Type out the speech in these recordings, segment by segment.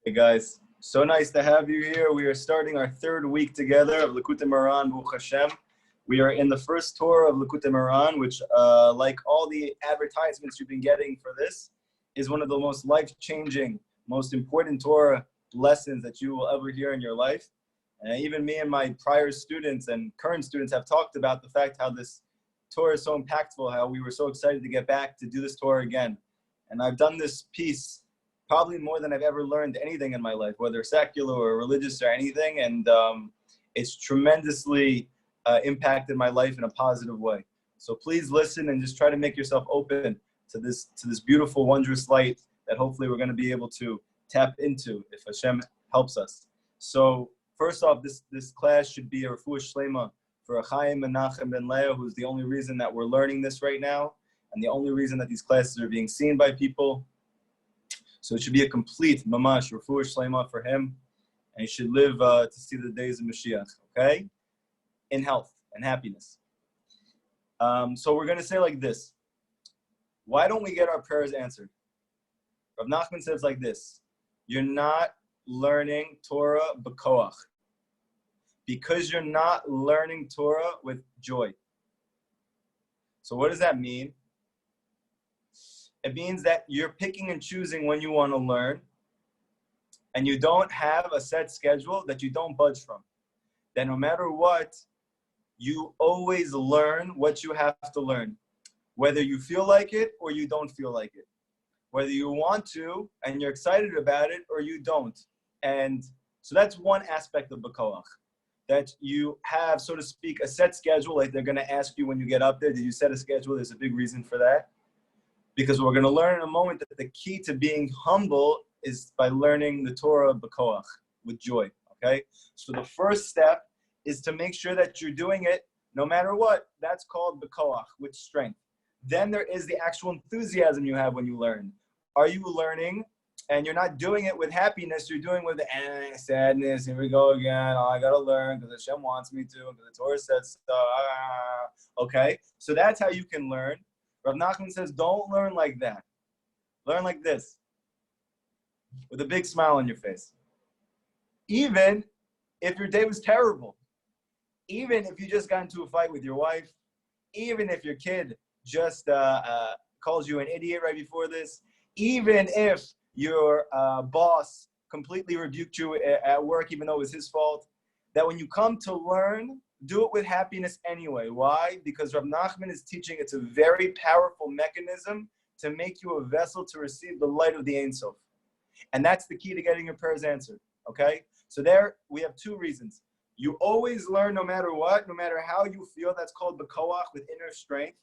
Hey guys, so nice to have you here. We are starting our third week together of Likutey Moharan, Baruch Hashem. We are in the first Torah of Likutey Moharan, which, like all the advertisements you've been getting for this, is one of the most life-changing, most important Torah lessons that you will ever hear in your life. And even me and my prior students and current students have talked about the fact how this Torah is so impactful, how we were so excited to get back to do this Torah again. And I've done this piece probably more than I've ever learned anything in my life, whether secular or religious or anything. And it's tremendously impacted my life in a positive way. So please listen and just try to make yourself open to this beautiful, wondrous light that hopefully we're going to be able to tap into if Hashem helps us. So first off, this class should be a refuah shlema for Chaim Menachem ben Leah, who's the only reason that we're learning this right now, and the only reason that these classes are being seen by people. So it should be a complete mamash refuah shlema for him, and he should live to see the days of Mashiach, okay? In health and happiness. So we're going to say like this. Why don't we get our prayers answered? Rav Nachman says like this. You're not learning Torah b'koach. Because you're not learning Torah with joy. So what does that mean? It means that you're picking and choosing when you want to learn, and you don't have a set schedule that you don't budge from. That no matter what, you always learn what you have to learn, whether you feel like it or you don't feel like it, whether you want to and you're excited about it or you don't. And so that's one aspect of B'koach, that you have, so to speak, a set schedule. Like they're going to ask you when you get up there, did you set a schedule? There's a big reason for that. Because we're going to learn in a moment that the key to being humble is by learning the Torah b'koach, with joy, okay? So the first step is to make sure that you're doing it no matter what. That's called b'koach, with strength. Then there is the actual enthusiasm you have when you learn. Are you learning and you're not doing it with happiness, you're doing it with sadness, here we go again, oh, I got to learn because Hashem wants me to, because the Torah says so, okay? So that's how you can learn. Rav Nachman says, don't learn like that. Learn like this, with a big smile on your face. Even if your day was terrible, even if you just got into a fight with your wife, even if your kid just calls you an idiot right before this, even if your boss completely rebuked you at work, even though it was his fault, that when you come to learn, do it with happiness anyway. Why? Because Rav Nachman is teaching it's a very powerful mechanism to make you a vessel to receive the light of the Ein Sof. And that's the key to getting your prayers answered, okay? So there we have two reasons. You always learn no matter what, no matter how you feel. That's called b'koach, with inner strength.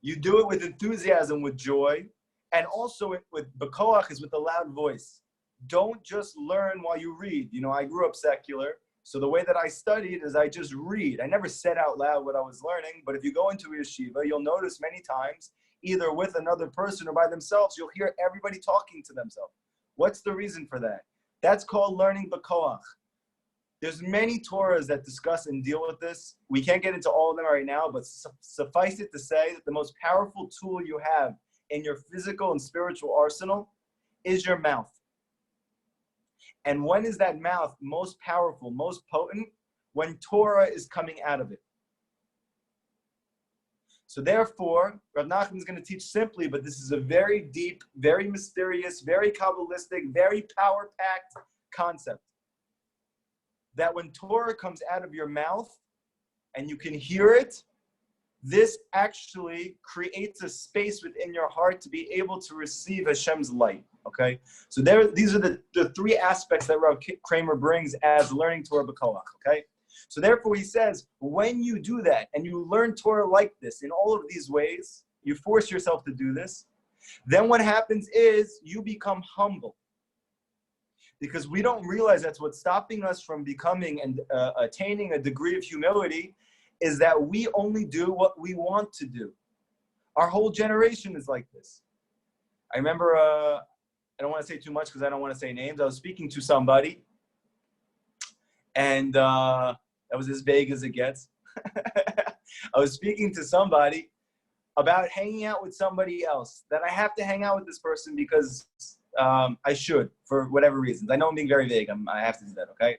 You do it with enthusiasm, with joy. And also with b'koach is with a loud voice. Don't just learn while you read. You know, I grew up secular. So the way that I studied is I just read. I never said out loud what I was learning, but if you go into a yeshiva, you'll notice many times, either with another person or by themselves, you'll hear everybody talking to themselves. What's the reason for that? That's called learning b'koach. There's many Torahs that discuss and deal with this. We can't get into all of them right now, but suffice it to say that the most powerful tool you have in your physical and spiritual arsenal is your mouth. And when is that mouth most powerful, most potent? When Torah is coming out of it. So therefore, Rav Nachman is going to teach simply, but this is a very deep, very mysterious, very Kabbalistic, very power-packed concept. That when Torah comes out of your mouth and you can hear it, this actually creates a space within your heart to be able to receive Hashem's light, okay? So these are the three aspects that Rav Kramer brings as learning Torah b'koach, okay? So therefore he says, when you do that and you learn Torah like this, in all of these ways, you force yourself to do this, then what happens is you become humble. Because we don't realize that's what's stopping us from becoming and attaining a degree of humility, is that we only do what we want to do. Our whole generation is like this. I remember, I don't want to say too much because I don't want to say names. I was speaking to somebody, and that was as vague as it gets. I was speaking to somebody about hanging out with somebody else, that I have to hang out with this person because I should, for whatever reasons. I know I'm being very vague. I have to do that, okay?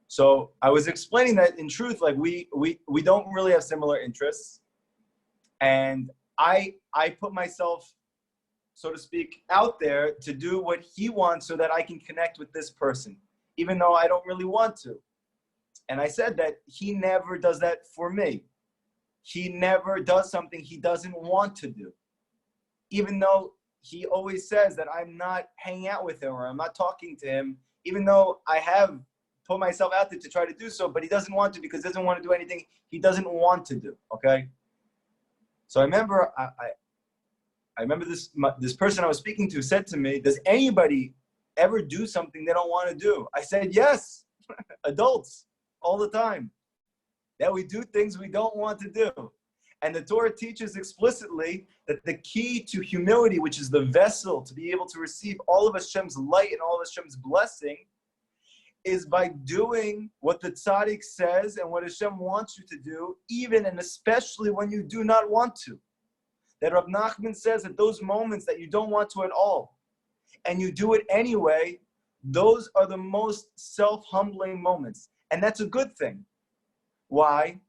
So I was explaining that in truth, like we don't really have similar interests. And I put myself, so to speak, out there to do what he wants so that I can connect with this person, even though I don't really want to. And I said that he never does that for me. He never does something he doesn't want to do, even though he always says that I'm not hanging out with him or I'm not talking to him, even though I have put myself out there to try to do so, but he doesn't want to because he doesn't want to do anything he doesn't want to do, okay? So I remember I remember this person I was speaking to said to me, does anybody ever do something they don't want to do? I said, yes, adults, all the time. That we do things we don't want to do. And the Torah teaches explicitly that the key to humility, which is the vessel to be able to receive all of Hashem's light and all of Hashem's blessing, is by doing what the tzaddik says and what Hashem wants you to do, even and especially when you do not want to. That Rav Nachman says that those moments that you don't want to at all, and you do it anyway, those are the most self-humbling moments. And that's a good thing. Why?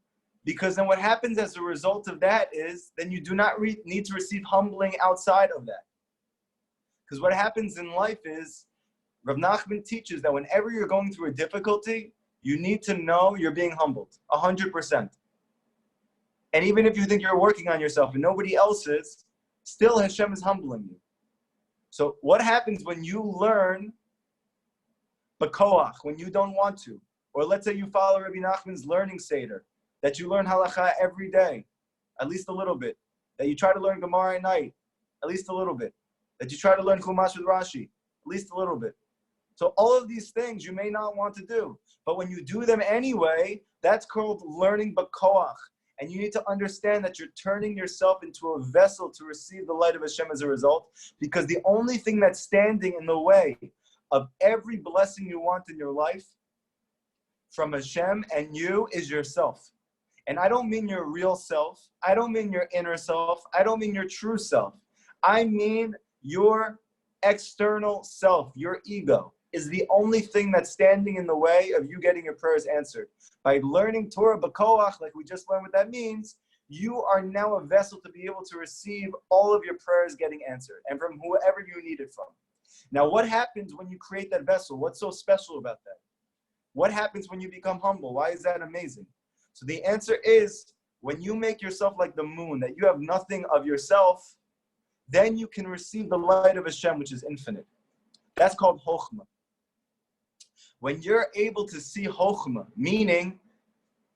Because then what happens as a result of that is, then you do not need to receive humbling outside of that. Because what happens in life is, Rav Nachman teaches that whenever you're going through a difficulty, you need to know you're being humbled, 100%. And even if you think you're working on yourself and nobody else is, still Hashem is humbling you. So what happens when you learn b'koach, when you don't want to? Or let's say you follow Rabbi Nachman's learning seder, that you learn halacha every day, at least a little bit. That you try to learn Gemara at night, at least a little bit. That you try to learn Chumash with Rashi, at least a little bit. So all of these things you may not want to do, but when you do them anyway, that's called learning b'koach. And you need to understand that you're turning yourself into a vessel to receive the light of Hashem as a result, because the only thing that's standing in the way of every blessing you want in your life from Hashem and you is yourself. And I don't mean your real self. I don't mean your inner self. I don't mean your true self. I mean your external self, your ego, is the only thing that's standing in the way of you getting your prayers answered. By learning Torah b'koach, like we just learned what that means, you are now a vessel to be able to receive all of your prayers getting answered, and from whoever you need it from. Now, what happens when you create that vessel? What's so special about that? What happens when you become humble? Why is that amazing? So the answer is, when you make yourself like the moon, that you have nothing of yourself, then you can receive the light of Hashem, which is infinite. That's called Chokhmah. When you're able to see Chokhmah, meaning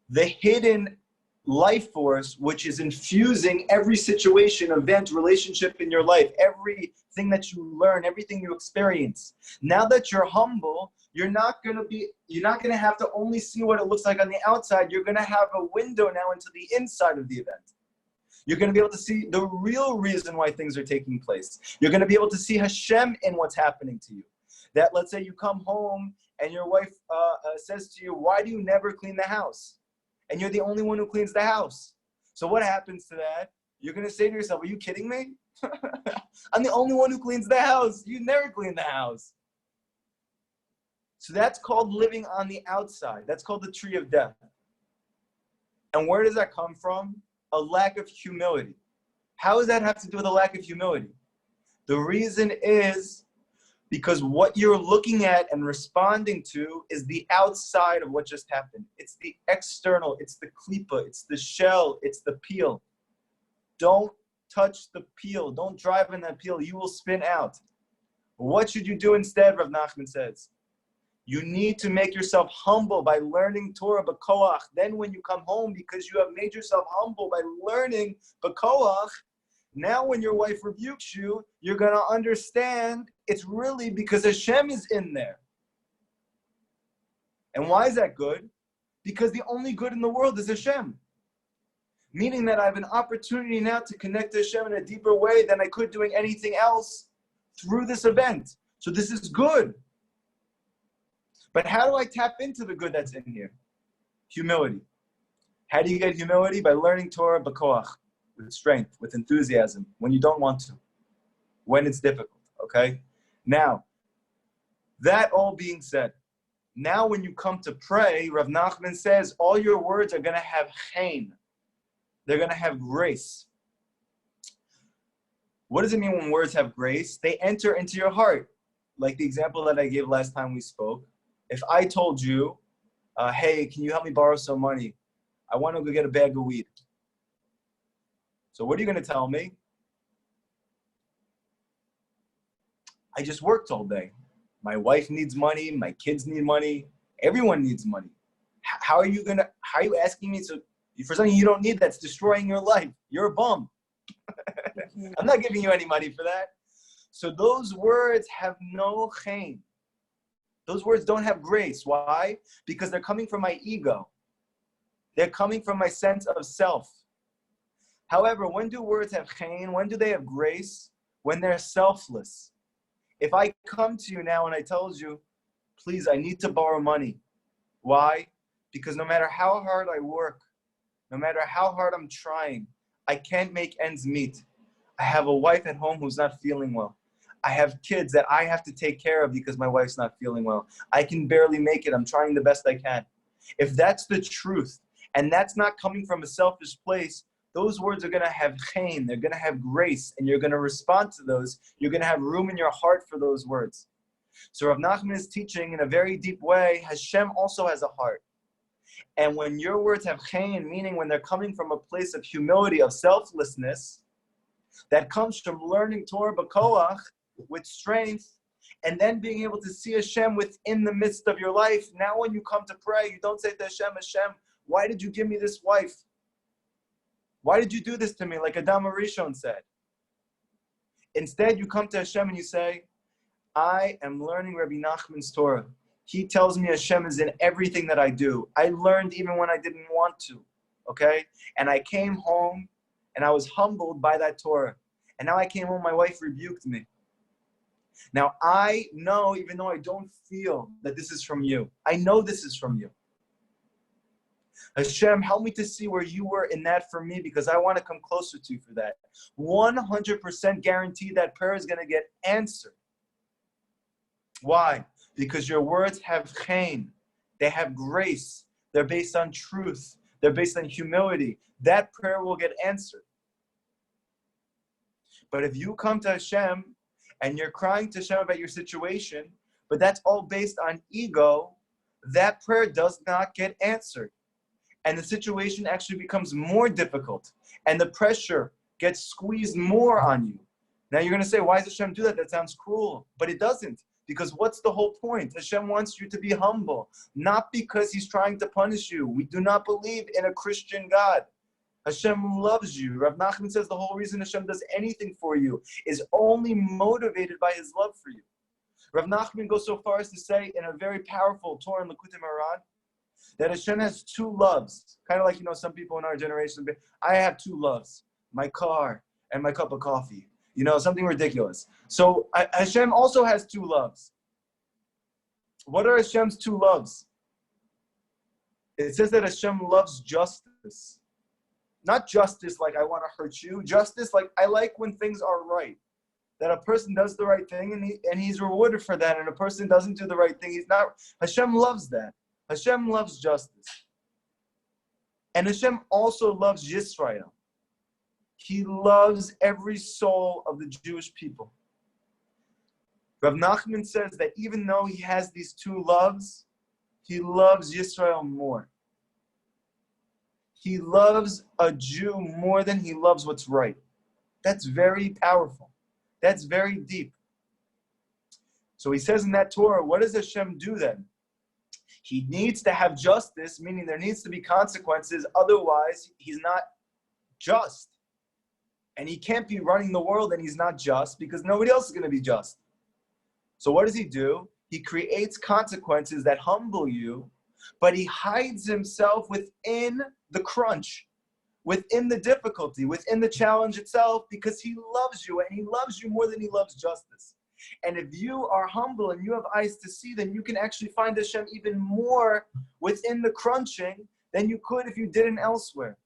the hidden life force which is infusing every situation, event, relationship in your life, everything that you learn, everything you experience. Now that you're humble, you're not going to have to only see what it looks like on the outside. You're going to have a window now into the inside of the event. You're going to be able to see the real reason why things are taking place. You're going to be able to see Hashem in what's happening to you. That, let's say you come home and your wife says to you, why do you never clean the house? And you're the only one who cleans the house. So what happens to that? You're going to say to yourself, are you kidding me? I'm the only one who cleans the house. You never clean the house. So that's called living on the outside. That's called the tree of death. And where does that come from? A lack of humility. How does that have to do with a lack of humility? The reason is because what you're looking at and responding to is the outside of what just happened. It's the external, it's the klipa, it's the shell, it's the peel. Don't touch the peel. Don't drive in that peel. You will spin out. What should you do instead, Rav Nachman says? You need to make yourself humble by learning Torah b'koach. Then when you come home, because you have made yourself humble by learning b'koach, now when your wife rebukes you, you're going to understand it's really because Hashem is in there. And why is that good? Because the only good in the world is Hashem. Meaning that I have an opportunity now to connect to Hashem in a deeper way than I could doing anything else through this event. So this is good. But how do I tap into the good that's in here? Humility. How do you get humility? By learning Torah b'koach, with strength, with enthusiasm, when you don't want to. when it's difficult, okay? Now, that all being said, now when you come to pray, Rav Nachman says all your words are going to have chen. They're going to have grace. What does it mean when words have grace? They enter into your heart. Like the example that I gave last time we spoke. If I told you, hey, can you help me borrow some money? I want to go get a bag of weed. So what are you going to tell me? I just worked all day. My wife needs money. My kids need money. Everyone needs money. How are you asking me for something you don't need that's destroying your life? You're a bum. I'm not giving you any money for that. So those words have no chen. Those words don't have grace. Why? Because they're coming from my ego. They're coming from my sense of self. However, when do words have chen? When do they have grace? When they're selfless. If I come to you now and I told you, please, I need to borrow money. Why? Because no matter how hard I work, no matter how hard I'm trying, I can't make ends meet. I have a wife at home who's not feeling well. I have kids that I have to take care of because my wife's not feeling well. I can barely make it. I'm trying the best I can. If that's the truth, and that's not coming from a selfish place, those words are going to have chen, they're going to have grace, and you're going to respond to those. You're going to have room in your heart for those words. So Rav Nachman is teaching in a very deep way, Hashem also has a heart. And when your words have chen, meaning when they're coming from a place of humility, of selflessness, that comes from learning Torah b'koach, with strength, and then being able to see Hashem within the midst of your life. Now when you come to pray, you don't say to Hashem, Hashem, why did you give me this wife? Why did you do this to me, like Adam Arishon said? Instead, you come to Hashem and you say, I am learning Rabbi Nachman's Torah. He tells me Hashem is in everything that I do. I learned even when I didn't want to, okay? And I came home and I was humbled by that Torah. And now I came home, my wife rebuked me. Now I know, even though I don't feel that this is from you, I know this is from you. Hashem, help me to see where you were in that for me, because I want to come closer to you for that. 100% guarantee that prayer is going to get answered. Why? Because your words have chen. They have grace. They're based on truth. They're based on humility. That prayer will get answered. But if you come to Hashem and you're crying to Hashem about your situation, but that's all based on ego, that prayer does not get answered. And the situation actually becomes more difficult. And the pressure gets squeezed more on you. Now you're going to say, why does Hashem do that? That sounds cruel. But it doesn't. Because what's the whole point? Hashem wants you to be humble. Not because he's trying to punish you. We do not believe in a Christian God. Hashem loves you. Rav Nachman says the whole reason Hashem does anything for you is only motivated by his love for you. Rav Nachman goes so far as to say in a very powerful Torah in Likutey Moharan that Hashem has two loves. Kind of like, some people in our generation, I have two loves, my car and my cup of coffee. Something ridiculous. So Hashem also has two loves. What are Hashem's two loves? It says that Hashem loves justice. Not justice like I want to hurt you. Justice like I like when things are right. That a person does the right thing and he's rewarded for that. And a person doesn't do the right thing, he's not. Hashem loves that. Hashem loves justice. And Hashem also loves Yisrael. He loves every soul of the Jewish people. Rav Nachman says that even though he has these two loves, he loves Yisrael more. He loves a Jew more than he loves what's right. That's very powerful. That's very deep. So he says in that Torah, what does Hashem do then? He needs to have justice, meaning there needs to be consequences. Otherwise, he's not just. And he can't be running the world and he's not just because nobody else is going to be just. So what does he do? He creates consequences that humble you, but he hides himself within the crunch, within the difficulty, within the challenge itself, because he loves you and he loves you more than he loves justice. And if you are humble and you have eyes to see, then you can actually find Hashem even more within the crunching than you could if you didn't elsewhere.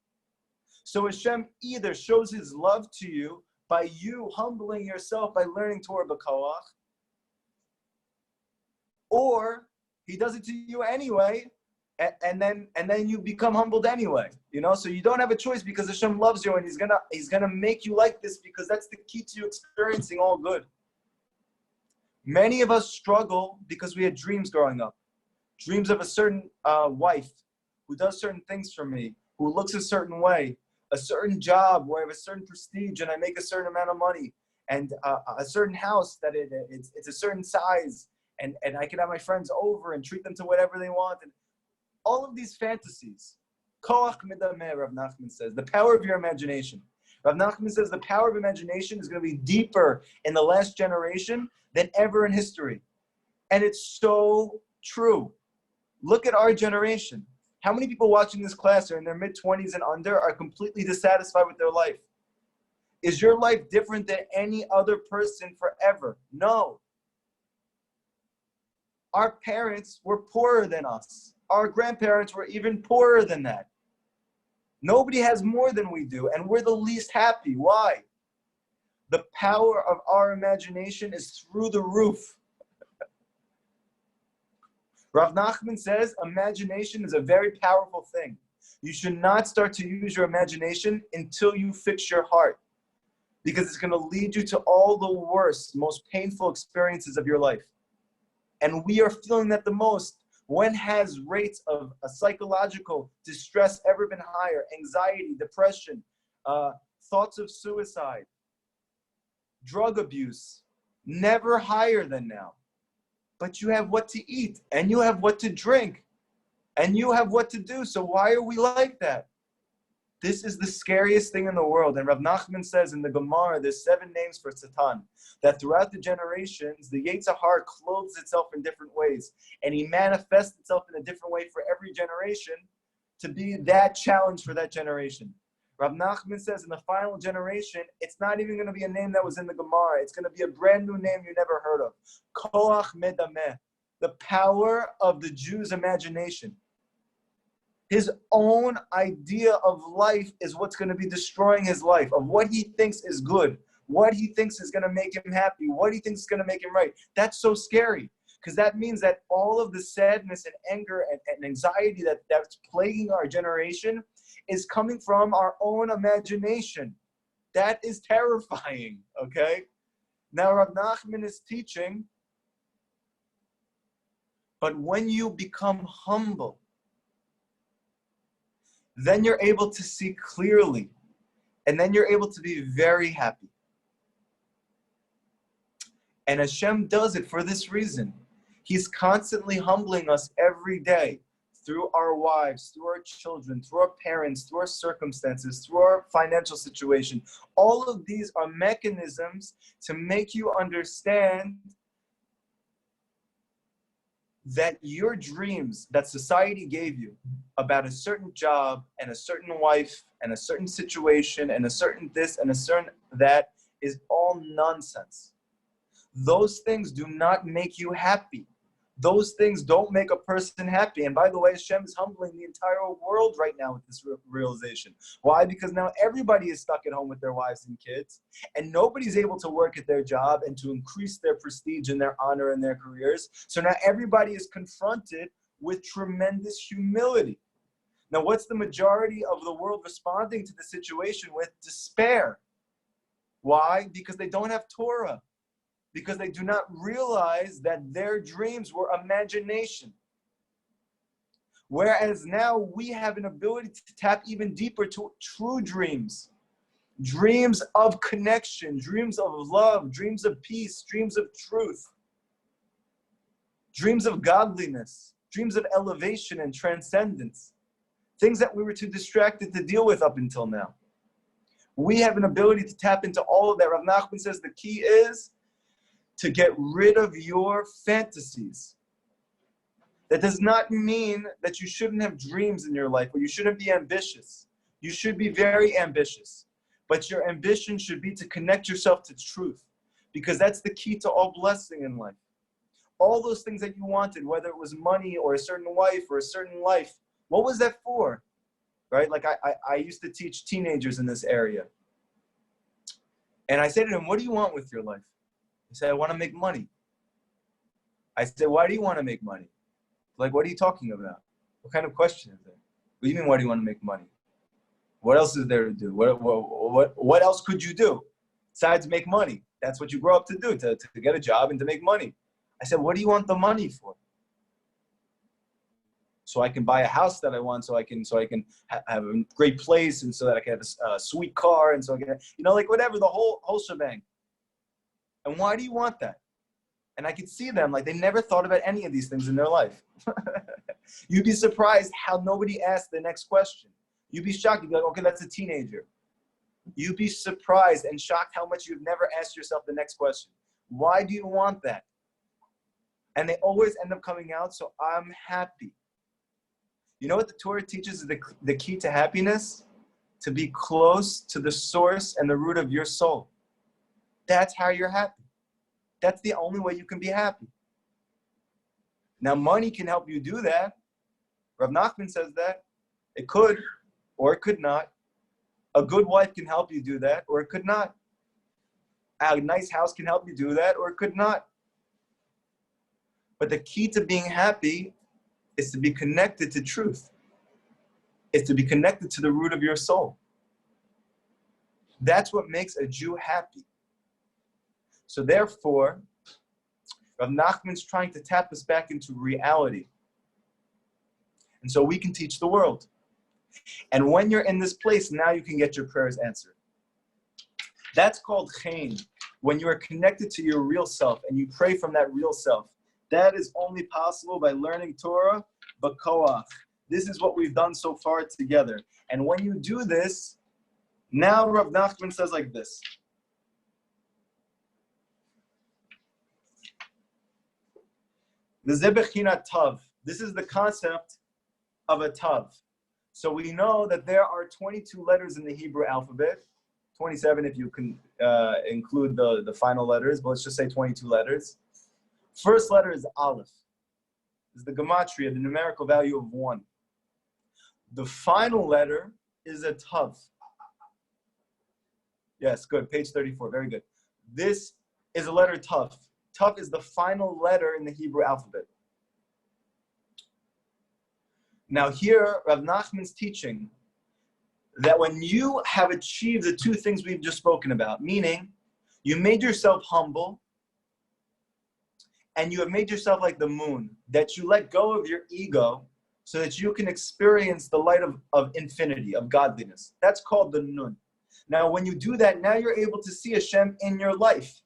So Hashem either shows his love to you by you humbling yourself by learning Torah b'koach, or he does it to you anyway, and then you become humbled anyway. So you don't have a choice because Hashem loves you, and He's gonna make you like this because that's the key to you experiencing all good. Many of us struggle because we had dreams growing up, dreams of a certain wife who does certain things for me, who looks a certain way, a certain job where I have a certain prestige and I make a certain amount of money, and a certain house that it's a certain size, and I can have my friends over and treat them to whatever they want, and all of these fantasies. Koach midameh, Rav Nachman says, the power of your imagination. Rav Nachman says the power of imagination is going to be deeper in the last generation than ever in history. And it's so true. Look at our generation. How many people watching this class are in their mid-20s and under are completely dissatisfied with their life? Is your life different than any other person forever? No. Our parents were poorer than us. Our grandparents were even poorer than that. Nobody has more than we do, and we're the least happy. Why? The power of our imagination is through the roof. Rav Nachman says imagination is a very powerful thing. You should not start to use your imagination until you fix your heart, because it's going to lead you to all the worst, most painful experiences of your life. And we are feeling that the most. When has rates of psychological distress ever been higher? Anxiety, depression, thoughts of suicide, drug abuse, never higher than now. But you have what to eat, and you have what to drink, and you have what to do. So why are we like that? This is the scariest thing in the world. And Rav Nachman says in the Gemara, there's 7 names for Satan, that throughout the generations, the Yetzer Hara clothes itself in different ways. And he manifests itself in a different way for every generation to be that challenge for that generation. Rav Nachman says in the final generation, it's not even going to be a name that was in the Gemara. It's going to be a brand new name you never heard of. Koach medameh, the power of the Jew's imagination. His own idea of life is what's going to be destroying his life, of what he thinks is good, what he thinks is going to make him happy, what he thinks is going to make him right. That's so scary, because that means that all of the sadness and anger and anxiety that's plaguing our generation is coming from our own imagination. That is terrifying, okay? Now, Rav Nachman is teaching, but when you become humble, then you're able to see clearly, and then you're able to be very happy. And Hashem does it for this reason. He's constantly humbling us every day through our wives, through our children, through our parents, through our circumstances, through our financial situation. All of these are mechanisms to make you understand that your dreams that society gave you about a certain job and a certain wife and a certain situation and a certain this and a certain that is all nonsense. Those things do not make you happy. Those things don't make a person happy. And by the way, Hashem is humbling the entire world right now with this realization. Why? Because now everybody is stuck at home with their wives and kids, and nobody's able to work at their job and to increase their prestige and their honor in their careers. So now everybody is confronted with tremendous humility. Now, what's the majority of the world responding to the situation with? Despair. Why? Because they don't have Torah. Because they do not realize that their dreams were imagination. Whereas now we have an ability to tap even deeper to true dreams. Dreams of connection, dreams of love, dreams of peace, dreams of truth. Dreams of godliness, dreams of elevation and transcendence. Things that we were too distracted to deal with up until now. We have an ability to tap into all of that. Rav Nachman says the key is to get rid of your fantasies. That does not mean that you shouldn't have dreams in your life or you shouldn't be ambitious. You should be very ambitious. But your ambition should be to connect yourself to truth, because that's the key to all blessing in life. All those things that you wanted, whether it was money or a certain wife or a certain life, what was that for? Right? Like I used to teach teenagers in this area. And I said to him, what do you want with your life? He said, I want to make money. I said, why do you want to make money? Like, what are you talking about? What kind of question is that? What do you mean, why do you want to make money? What else is there to do? What else could you do besides make money? That's what you grow up to do, to get a job and to make money. I said, what do you want the money for? So I can buy a house that I want, so I can have a great place, and so that I can have a sweet car, and so I can, like whatever, the whole shebang. And why do you want that? And I could see them, like they never thought about any of these things in their life. You'd be surprised how nobody asked the next question. You'd be shocked. You'd be like, okay, that's a teenager. You'd be surprised and shocked how much you've never asked yourself the next question. Why do you want that? And they always end up coming out, so I'm happy. You know what the Torah teaches is the key to happiness? To be close to the source and the root of your soul. That's how you're happy. That's the only way you can be happy. Now, money can help you do that. Rav Nachman says that. It could, or it could not. A good wife can help you do that, or it could not. A nice house can help you do that, or it could not. But the key to being happy is to be connected to truth. It's to be connected to the root of your soul. That's what makes a Jew happy. So therefore, Rav Nachman's trying to tap us back into reality. And so we can teach the world. And when you're in this place, now you can get your prayers answered. That's called chen. When you are connected to your real self and you pray from that real self. That is only possible by learning Torah, b'koach. This is what we've done so far together. And when you do this, now Rav Nachman says like this. This is the concept of a tav. So we know that there are 22 letters in the Hebrew alphabet, 27 if you can include the final letters, but let's just say 22 letters. First letter is Aleph. Is the gematria, the numerical value of 1. The final letter is a tav. Yes, good. Page 34. Very good. This is a letter tav. Tav is the final letter in the Hebrew alphabet. Now here, Rav Nachman's teaching that when you have achieved the two things we've just spoken about, meaning you made yourself humble and you have made yourself like the moon, that you let go of your ego so that you can experience the light of infinity, of godliness. That's called the nun. Now, when you do that, now you're able to see Hashem in your life.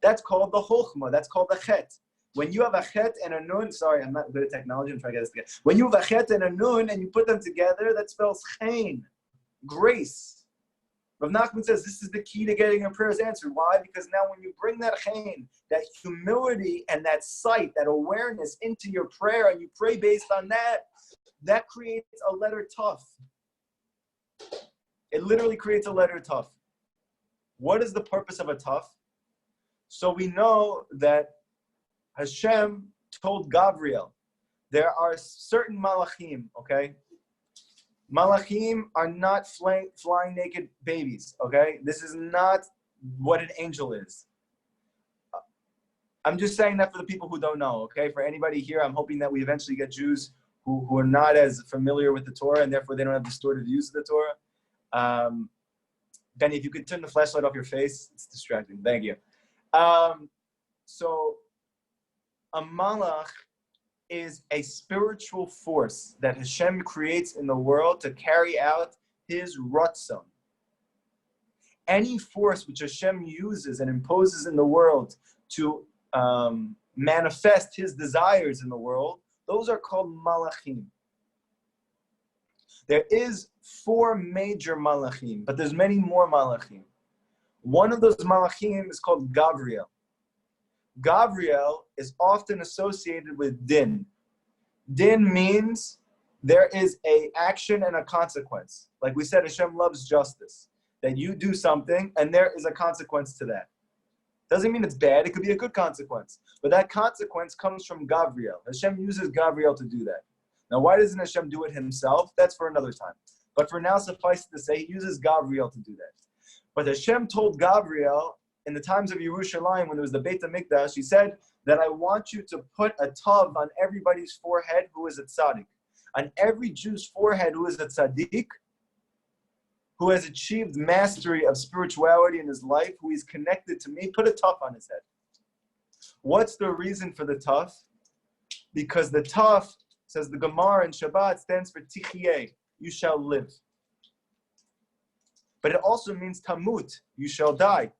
That's called the chokhmah. That's called the chet. When you have a chet and a nun, sorry, I'm not good at technology, I'm trying to get this together. When you have a chet and a nun and you put them together, that spells chen, grace. Rav Nachman says this is the key to getting your prayers answered. Why? Because now when you bring that chen, that humility and that sight, that awareness into your prayer, and you pray based on that, that creates a letter tough. It literally creates a letter tough. What is the purpose of a tough? So we know that Hashem told Gabriel, there are certain malachim, okay? Malachim are not flying naked babies, okay? This is not what an angel is. I'm just saying that for the people who don't know, okay? For anybody here, I'm hoping that we eventually get Jews who are not as familiar with the Torah, and therefore they don't have distorted views of the Torah. Benny, if you could turn the flashlight off your face, it's distracting. Thank you. So a malach is a spiritual force that Hashem creates in the world to carry out his ratzon. Any force which Hashem uses and imposes in the world to manifest his desires in the world, those are called malachim. There is 4 major malachim, but there's many more malachim. One of those malachim is called Gabriel. Gabriel is often associated with din. Din means there is an action and a consequence. Like we said, Hashem loves justice. That you do something and there is a consequence to that. Doesn't mean it's bad, it could be a good consequence. But that consequence comes from Gabriel. Hashem uses Gabriel to do that. Now, why doesn't Hashem do it himself? That's for another time. But for now, suffice it to say, he uses Gabriel to do that. But Hashem told Gabriel in the times of Yerushalayim, when there was the Beit HaMikdash, he said that I want you to put a tav on everybody's forehead who is a tzaddik. On every Jew's forehead who is a tzaddik, who has achieved mastery of spirituality in his life, who is connected to me, put a tav on his head. What's the reason for the tav? Because the tav, says the Gemara in Shabbat, stands for tichye, you shall live. But it also means tamut, you shall die.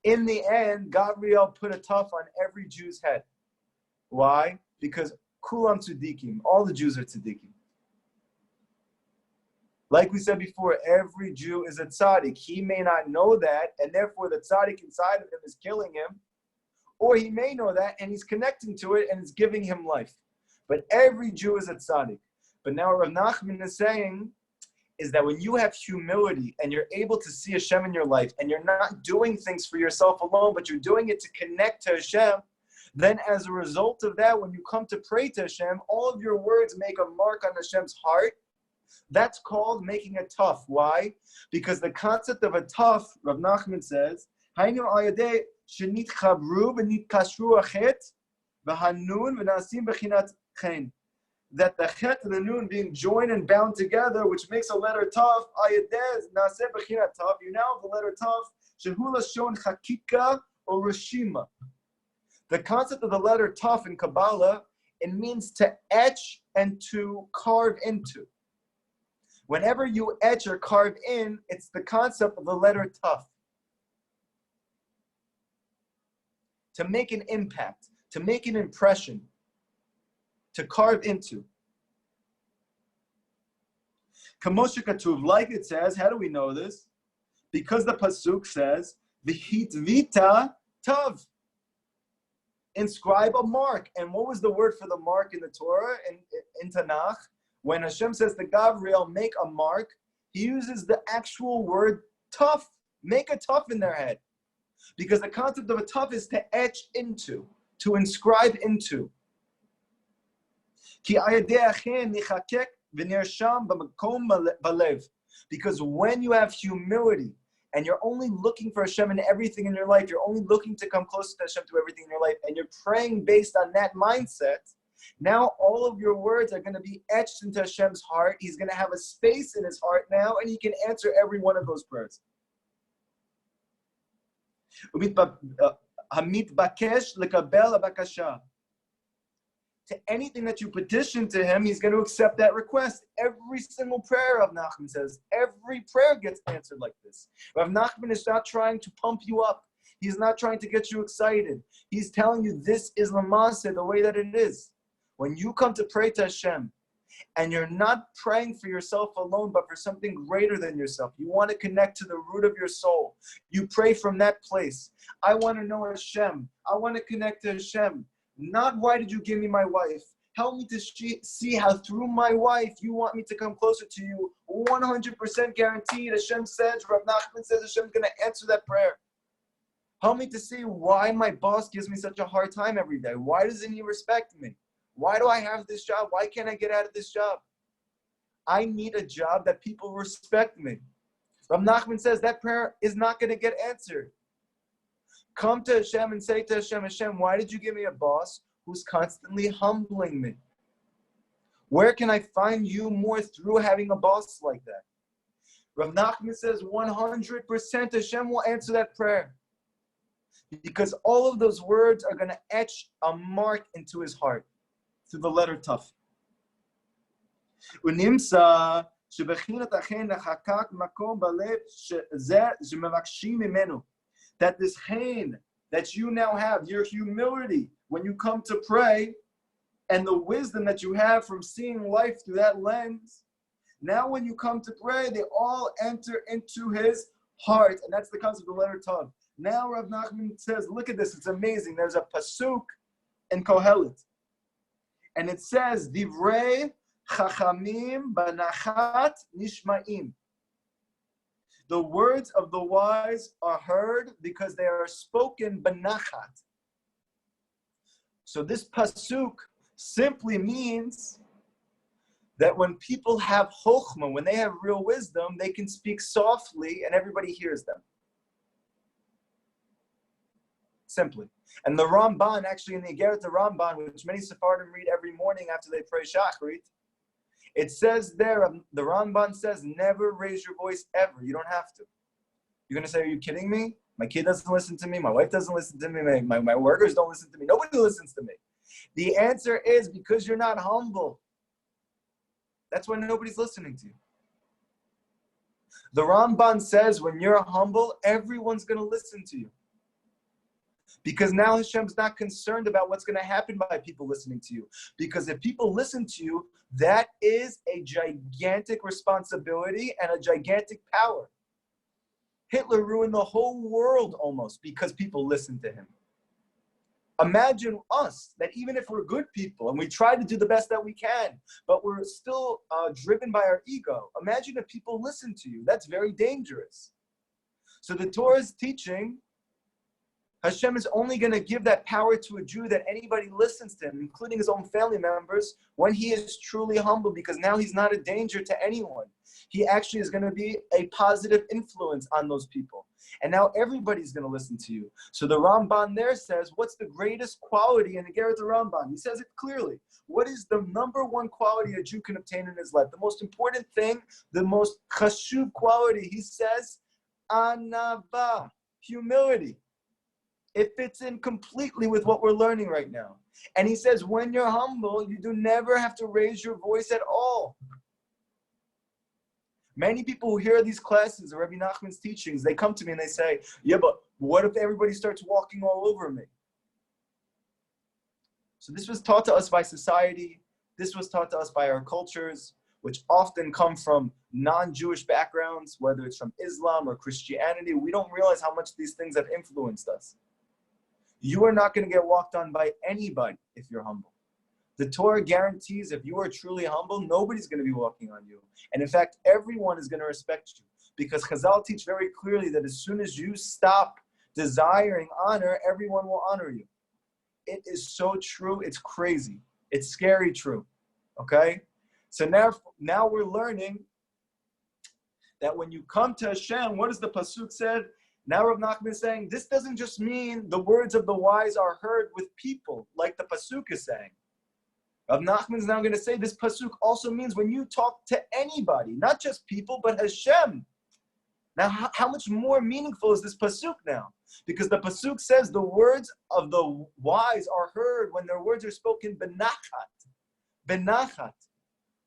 In the end, Gabriel put a tav on every Jew's head. Why? Because kulam tzadikim, all the Jews are tzadikim. Like we said before, every Jew is a tzaddik. He may not know that, and therefore the tzaddik inside of him is killing him. Or he may know that, and he's connecting to it, and it's giving him life. But every Jew is a tzaddik. But now Rav Nachman is saying, is that when you have humility, and you're able to see Hashem in your life, and you're not doing things for yourself alone, but you're doing it to connect to Hashem, then as a result of that, when you come to pray to Hashem, all of your words make a mark on Hashem's heart. That's called making a tuf. Why? Because the concept of a tuf, Rav Nachman says, that the chet and the nun being joined and bound together, which makes a letter tuf, you now have the letter tuf, shehula chakika or rishima. The concept of the letter tuf in Kabbalah, it means to etch and to carve into. Whenever you etch or carve in, it's the concept of the letter tuf. To make an impact, to make an impression, to carve into. Kamosha Katuv, like it says, how do we know this? Because the Pasuk says, V'hitvita tav. Inscribe a mark. And what was the word for the mark in the Torah, in Tanakh? When Hashem says to Gabriel, make a mark, he uses the actual word tuf. Make a tuf in their head. Because the concept of a tuf is to etch into, to inscribe into. Because when you have humility, and you're only looking for Hashem in everything in your life, you're only looking to come closer to Hashem to everything in your life, and you're praying based on that mindset, now all of your words are going to be etched into Hashem's heart. He's going to have a space in his heart now, and he can answer every one of those prayers. To anything that you petition to him, he's going to accept that request. Every single prayer, Rav Nachman says, every prayer gets answered like this. Rav Nachman is not trying to pump you up. He's not trying to get you excited. He's telling you this is Lamasa, the way that it is. When you come to pray to Hashem, and you're not praying for yourself alone, but for something greater than yourself, you want to connect to the root of your soul. You pray from that place. I want to know Hashem. I want to connect to Hashem. Not why did you give me my wife? Help me to see how through my wife you want me to come closer to you. 100% guaranteed. Hashem says, Rav Nachman says, Hashem's going to answer that prayer. Help me to see why my boss gives me such a hard time every day. Why doesn't he respect me? Why do I have this job? Why can't I get out of this job? I need a job that people respect me. Rav Nachman says that prayer is not going to get answered. Come to Hashem and say to Hashem, Hashem, why did you give me a boss who's constantly humbling me? Where can I find you more through having a boss like that? Rav Nachman says 100% Hashem will answer that prayer. Because all of those words are going to etch a mark into his heart through the letter tuf. That this chen that you now have, your humility, when you come to pray, and the wisdom that you have from seeing life through that lens, now when you come to pray, they all enter into his heart. And that's the concept of the letter tav. Now Rav Nachman says, look at this, it's amazing. There's a pasuk in Kohelet. And it says, Divrei chachamim banachat nishma'im. The words of the wise are heard because they are spoken banachat. So this pasuk simply means that when people have chokhmah, when they have real wisdom, they can speak softly and everybody hears them. Simply. And the Ramban, actually in the Igeret the Ramban, which many Sephardim read every morning after they pray Shachrit, it says there, the Ramban says, never raise your voice ever. You don't have to. You're going to say, are you kidding me? My kid doesn't listen to me. My wife doesn't listen to me. My workers don't listen to me. Nobody listens to me. The answer is because you're not humble. That's why nobody's listening to you. The Ramban says when you're humble, everyone's going to listen to you. Because now Hashem's not concerned about what's going to happen by people listening to you. Because if people listen to you, that is a gigantic responsibility and a gigantic power. Hitler ruined the whole world almost because people listened to him. Imagine us, that even if we're good people and we try to do the best that we can, but we're still driven by our ego. Imagine if people listen to you. That's very dangerous. So the Torah is teaching Hashem is only going to give that power to a Jew that anybody listens to him, including his own family members, when he is truly humble, because now he's not a danger to anyone. He actually is going to be a positive influence on those people. And now everybody's going to listen to you. So the Ramban there says, what's the greatest quality in the Igeret the Ramban? He says it clearly. What is the number one quality a Jew can obtain in his life? The most important thing, the most chashuv quality, he says, anava, humility. It fits in completely with what we're learning right now. And he says, when you're humble, you do never have to raise your voice at all. Many people who hear these classes of Rabbi Nachman's teachings, they come to me and they say, yeah, but what if everybody starts walking all over me? So this was taught to us by society. This was taught to us by our cultures, which often come from non-Jewish backgrounds, whether it's from Islam or Christianity. We don't realize how much these things have influenced us. You are not going to get walked on by anybody if you're humble. The Torah guarantees if you are truly humble, nobody's going to be walking on you. And in fact, everyone is going to respect you. Because Chazal teach very clearly that as soon as you stop desiring honor, everyone will honor you. It is so true, it's crazy. It's scary true. Okay? So now we're learning that when you come to Hashem, what does the Pasuk said? Now Rav Nachman is saying, this doesn't just mean the words of the wise are heard with people, like the Pasuk is saying. Rav Nachman is now going to say this Pasuk also means when you talk to anybody, not just people, but Hashem. Now, how much more meaningful is this Pasuk now? Because the Pasuk says the words of the wise are heard when their words are spoken benachat. Benachat.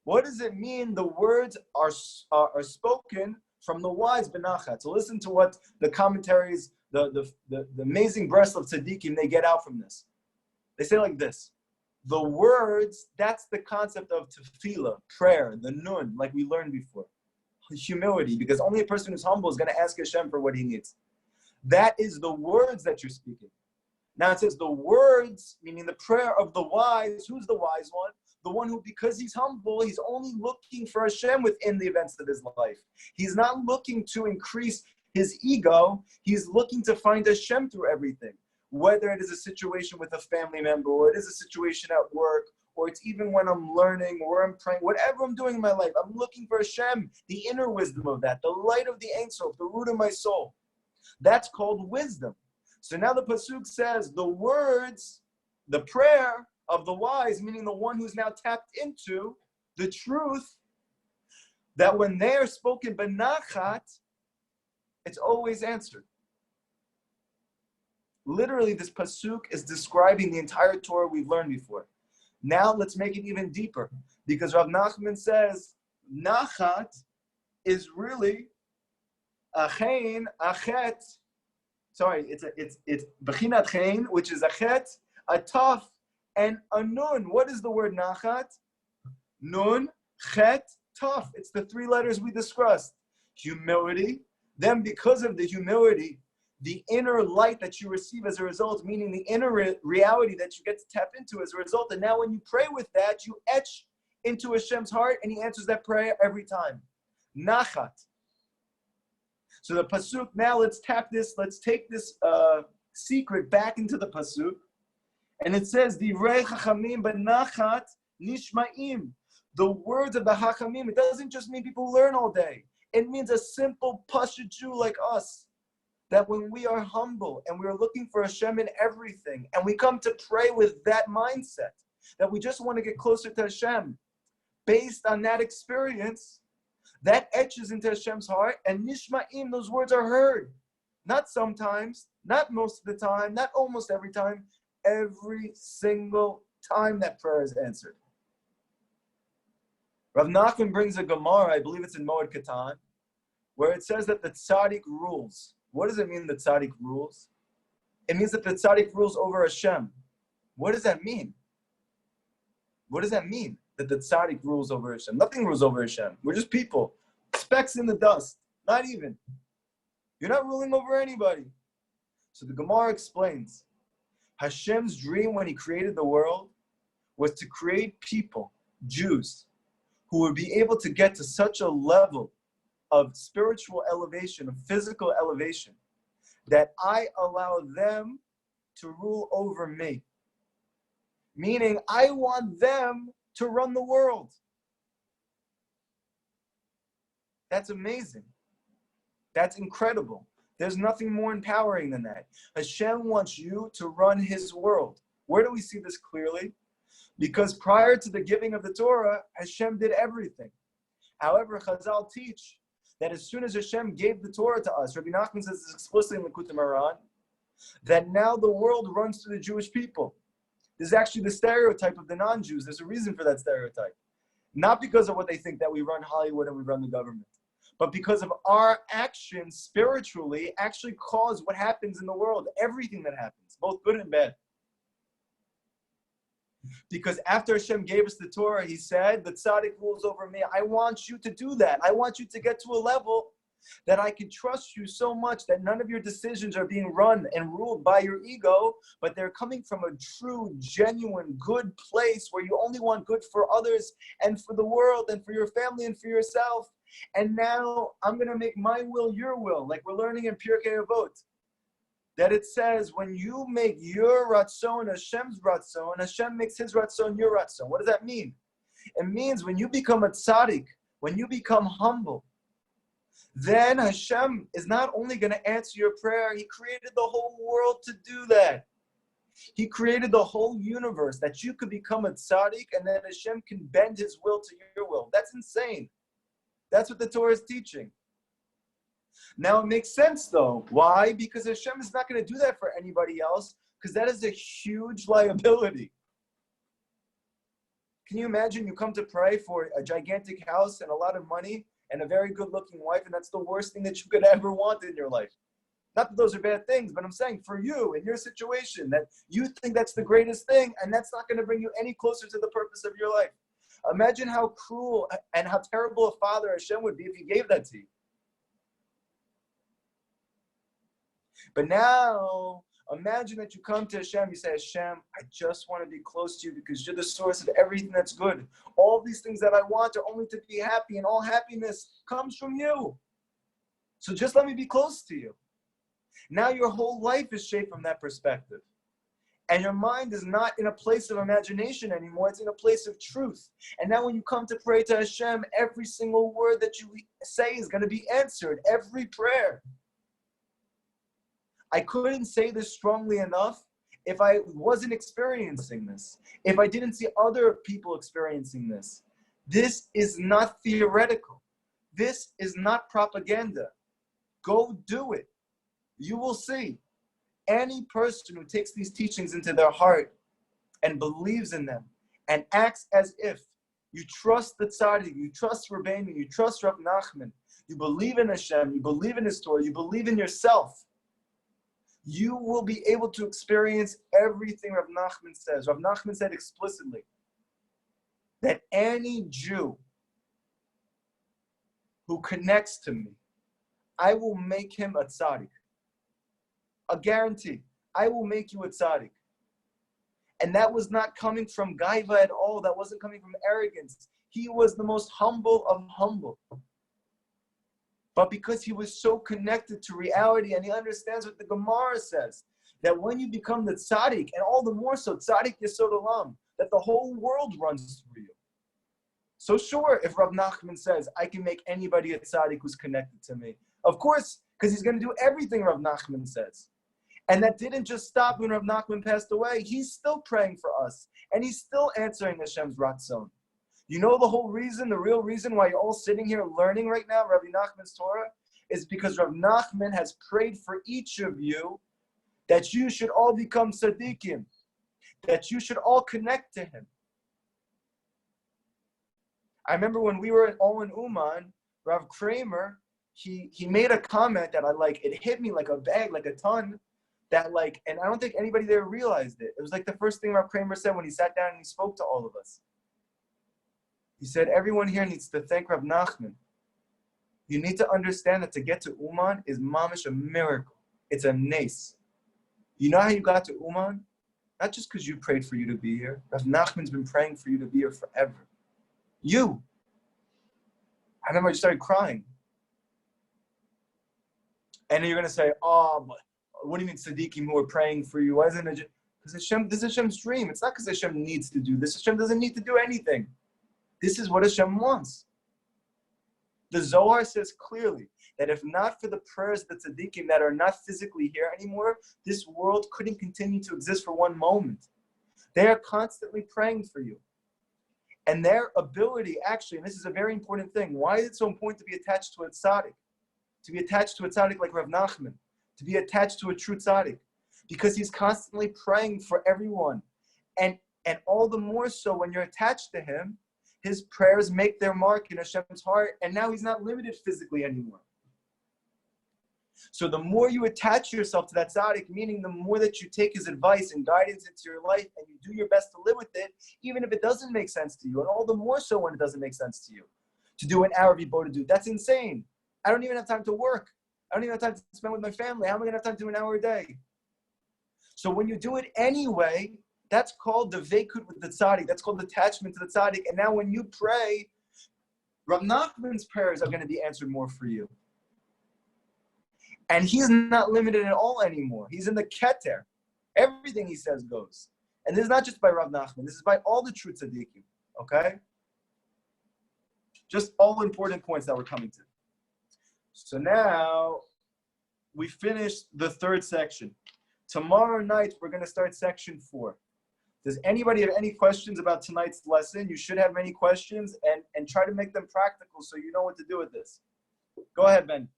What does it mean the words are spoken from the wise benachat? So listen to what the commentaries, the amazing breast of tzaddikim, they get out from this. They say like this. The words, that's the concept of tefillah, prayer, the nun, like we learned before. Humility, because only a person who's humble is going to ask Hashem for what he needs. That is the words that you're speaking. Now it says the words, meaning the prayer of the wise. Who's the wise one? The one who, because he's humble, he's only looking for Hashem within the events of his life. He's not looking to increase his ego. He's looking to find Hashem through everything. Whether it is a situation with a family member, or it is a situation at work, or it's even when I'm learning, or I'm praying, whatever I'm doing in my life, I'm looking for Hashem, the inner wisdom of that, the light of the Ein Sof, the root of my soul. That's called wisdom. So now the Pasuk says the words, the prayer of the wise, meaning the one who's now tapped into the truth, that when they are spoken benachat, it's always answered. Literally, this Pasuk is describing the entire Torah we've learned before. Now let's make it even deeper, because Rav Nachman says nachat is really achein, achet. Sorry, it's bechinat chein, which is achet, a taf, and a nun. What is the word nachat? Nun, chet, taf. It's the three letters we discussed. Humility. Then because of the humility, the inner light that you receive as a result, meaning the inner reality that you get to tap into as a result. And now when you pray with that, you etch into Hashem's heart and he answers that prayer every time. Nachat. So the Pasuk, now let's take this secret back into the Pasuk. And it says, Divrei chachamim benachat nishma'im. The words of the Hachamim, it doesn't just mean people who learn all day. It means a simple Pashut Jew like us. That when we are humble and we are looking for Hashem in everything, and we come to pray with that mindset, that we just want to get closer to Hashem, based on that experience, that etches into Hashem's heart, and Nishma'im, those words are heard. Not sometimes, not most of the time, not almost every time, every single time that prayer is answered. Rav Nachman brings a Gemara, I believe it's in Moed Katan, where it says that the tzaddik rules. What does it mean the tzaddik rules? It means that the tzaddik rules over Hashem. What does that mean? What does that mean? That the tzaddik rules over Hashem? Nothing rules over Hashem. We're just people. Specks in the dust. Not even. You're not ruling over anybody. So the Gemara explains, Hashem's dream when he created the world was to create people, Jews, who would be able to get to such a level of spiritual elevation, of physical elevation, that I allow them to rule over me. Meaning, I want them to run the world. That's amazing. That's incredible. There's nothing more empowering than that. Hashem wants you to run his world. Where do we see this clearly? Because prior to the giving of the Torah, Hashem did everything. However, Chazal teach that as soon as Hashem gave the Torah to us, Rabbi Nachman says this explicitly in Likutey Moharan, that now the world runs to the Jewish people. This is actually the stereotype of the non-Jews. There's a reason for that stereotype. Not because of what they think that we run Hollywood and we run the government, but because of our actions spiritually actually cause what happens in the world, everything that happens, both good and bad. Because after Hashem gave us the Torah, he said, the tzaddik rules over me. I want you to do that. I want you to get to a level that I can trust you so much that none of your decisions are being run and ruled by your ego, but they're coming from a true, genuine, good place where you only want good for others and for the world and for your family and for yourself. And now I'm going to make my will your will, like we're learning in Pirkei Avot. That it says, when you make your ratzon Hashem's ratzon, Hashem makes his ratzon your ratzon. What does that mean? It means when you become a tzaddik, when you become humble, then Hashem is not only going to answer your prayer, he created the whole world to do that. He created the whole universe that you could become a tzaddik and then Hashem can bend his will to your will. That's insane. That's what the Torah is teaching. Now it makes sense though. Why? Because Hashem is not going to do that for anybody else, because that is a huge liability. Can you imagine you come to pray for a gigantic house and a lot of money and a very good looking wife, and that's the worst thing that you could ever want in your life? Not that those are bad things, but I'm saying for you, in your situation, that you think that's the greatest thing, and that's not going to bring you any closer to the purpose of your life. Imagine how cruel and how terrible a father Hashem would be if he gave that to you. But now, imagine that you come to Hashem, you say, Hashem, I just want to be close to you because you're the source of everything that's good. All these things that I want are only to be happy, and all happiness comes from you. So just let me be close to you. Now your whole life is shaped from that perspective. And your mind is not in a place of imagination anymore, it's in a place of truth. And now when you come to pray to Hashem, every single word that you say is going to be answered, every prayer. I couldn't say this strongly enough if I wasn't experiencing this, if I didn't see other people experiencing this. This is not theoretical. This is not propaganda. Go do it. You will see. Any person who takes these teachings into their heart and believes in them and acts as if you trust the tzaddik, you trust Rabbi, you trust Rav Nachman, you believe in Hashem, you believe in his Torah, you believe in yourself, you will be able to experience everything Rav Nachman says. Rav Nachman said explicitly that any Jew who connects to me, I will make him a tzaddik. A guarantee. I will make you a tzaddik. And that was not coming from gaiva at all. That wasn't coming from arrogance. He was the most humble of humble. But because he was so connected to reality, and he understands what the Gemara says, that when you become the tzaddik, and all the more so tzaddik yesod olam, that the whole world runs through you. So sure, if Rav Nachman says, I can make anybody a tzaddik who's connected to me. Of course, because he's going to do everything Rav Nachman says. And that didn't just stop when Rav Nachman passed away. He's still praying for us. And he's still answering Hashem's Ratzon. You know the whole reason, the real reason why you're all sitting here learning right now Rabbi Nachman's Torah is because Rav Nachman has prayed for each of you that you should all become tzaddikim, that you should all connect to him. I remember when we were all in Uman, Rav Kramer, he made a comment that it hit me like a bag, like a ton, that and I don't think anybody there realized it. It was like the first thing Rav Kramer said when he sat down and he spoke to all of us. He said, everyone here needs to thank Rav Nachman. You need to understand that to get to Uman is mamish a miracle. It's a nace. You know how you got to Uman? Not just because you prayed for you to be here. Rav Nachman's been praying for you to be here forever. You. I remember I just started crying. And then you're going to say, oh, what do you mean tzaddikim who are praying for you? Why isn't it? Because Hashem, this is Hashem's dream. It's not because Hashem needs to do this. Hashem doesn't need to do anything. This is what Hashem wants. The Zohar says clearly that if not for the prayers of the tzaddikim that are not physically here anymore, this world couldn't continue to exist for one moment. They are constantly praying for you. And their ability, actually, and this is a very important thing, why is it so important to be attached to a tzaddik? To be attached to a tzaddik like Rav Nachman, to be attached to a true tzaddik, because he's constantly praying for everyone. And all the more so when you're attached to him, his prayers make their mark in Hashem's heart, and now he's not limited physically anymore. So the more you attach yourself to that tzaddik, meaning the more that you take his advice and guidance into your life, and you do your best to live with it, even if it doesn't make sense to you, and all the more so when it doesn't make sense to you. To do an hour before to do, that's insane. I don't even have time to work. I don't even have time to spend with my family. How am I going to have time to do an hour a day? So when you do it anyway, that's called the veikut with the tzaddik. That's called attachment to the tzaddik. And now when you pray, Rav Nachman's prayers are going to be answered more for you. And he's not limited at all anymore. He's in the keter. Everything he says goes. And this is not just by Rav Nachman. This is by all the true tzaddikim. Okay? Just all important points that we're coming to. So now, we finished the third section. Tomorrow night, we're going to start section 4. Does anybody have any questions about tonight's lesson? You should have many questions and try to make them practical so you know what to do with this. Go ahead, Ben.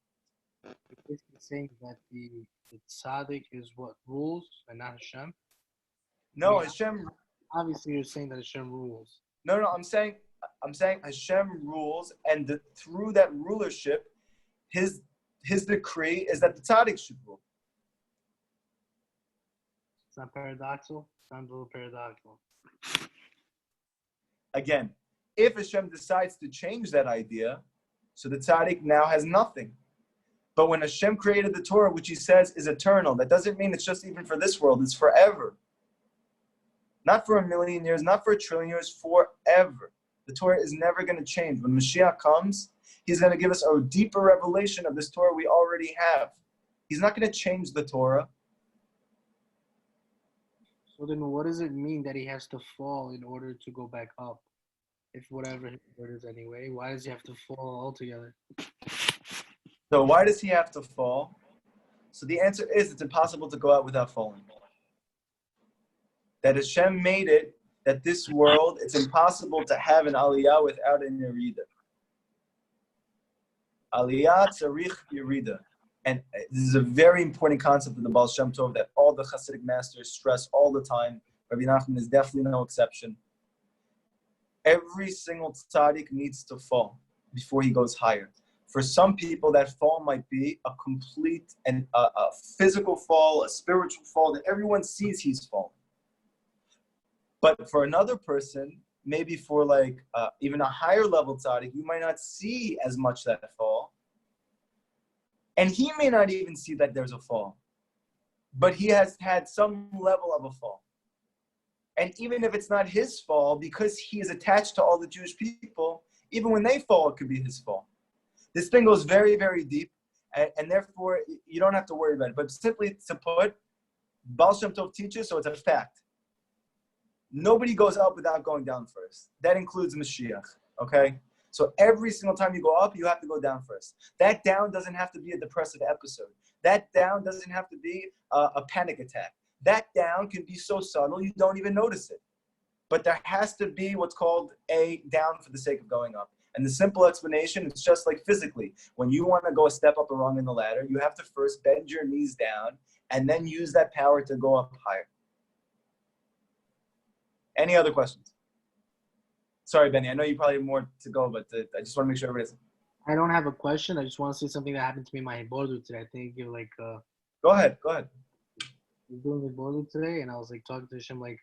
You're basically saying that the tzaddik is what rules and not Hashem? No, Hashem. Obviously, you're saying that Hashem rules. No, I'm saying Hashem rules, and through that rulership, his decree is that the tzaddik should rule. It's not paradoxical? Sounds a little paradoxical. Again, if Hashem decides to change that idea, so the tzaddik now has nothing. But when Hashem created the Torah, which he says is eternal, that doesn't mean it's just even for this world, it's forever. Not for 1,000,000 years, not for 1,000,000,000 years, forever. The Torah is never going to change. When Mashiach comes, he's going to give us a deeper revelation of this Torah we already have. He's not going to change the Torah. So then what does it mean that he has to fall in order to go back up? If whatever his word is anyway, why does he have to fall altogether? So why does he have to fall? So the answer is it's impossible to go out without falling. That Hashem made it, that this world, it's impossible to have an aliyah without an yerida. Aliyah tzarich yerida. And this is a very important concept of the Baal Shem Tov that all the Hasidic masters stress all the time. Rabbi Nachman is definitely no exception. Every single tzaddik needs to fall before he goes higher. For some people, that fall might be a complete and a physical fall, a spiritual fall that everyone sees he's falling. But for another person, maybe for even a higher level tzaddik, you might not see as much that fall. And he may not even see that there's a fall. But he has had some level of a fall. And even if it's not his fall, because he is attached to all the Jewish people, even when they fall, it could be his fall. This thing goes very, very deep, and therefore you don't have to worry about it. But simply to put, Baal Shem Tov teaches, so it's a fact. Nobody goes up without going down first. That includes Mashiach. Okay? So every single time you go up, you have to go down first. That down doesn't have to be a depressive episode. That down doesn't have to be a panic attack. That down can be so subtle you don't even notice it. But there has to be what's called a down for the sake of going up. And the simple explanation, it's just like physically. When you want to go a step up or rung in the ladder, you have to first bend your knees down and then use that power to go up higher. Any other questions? Sorry, Benny, I know you probably have more to go, but I just want to make sure everybody's... I don't have a question. I just want to say something that happened to me in my border today. I think you're like... Go ahead. I was doing the border today, and I was like talking to Hashem, like,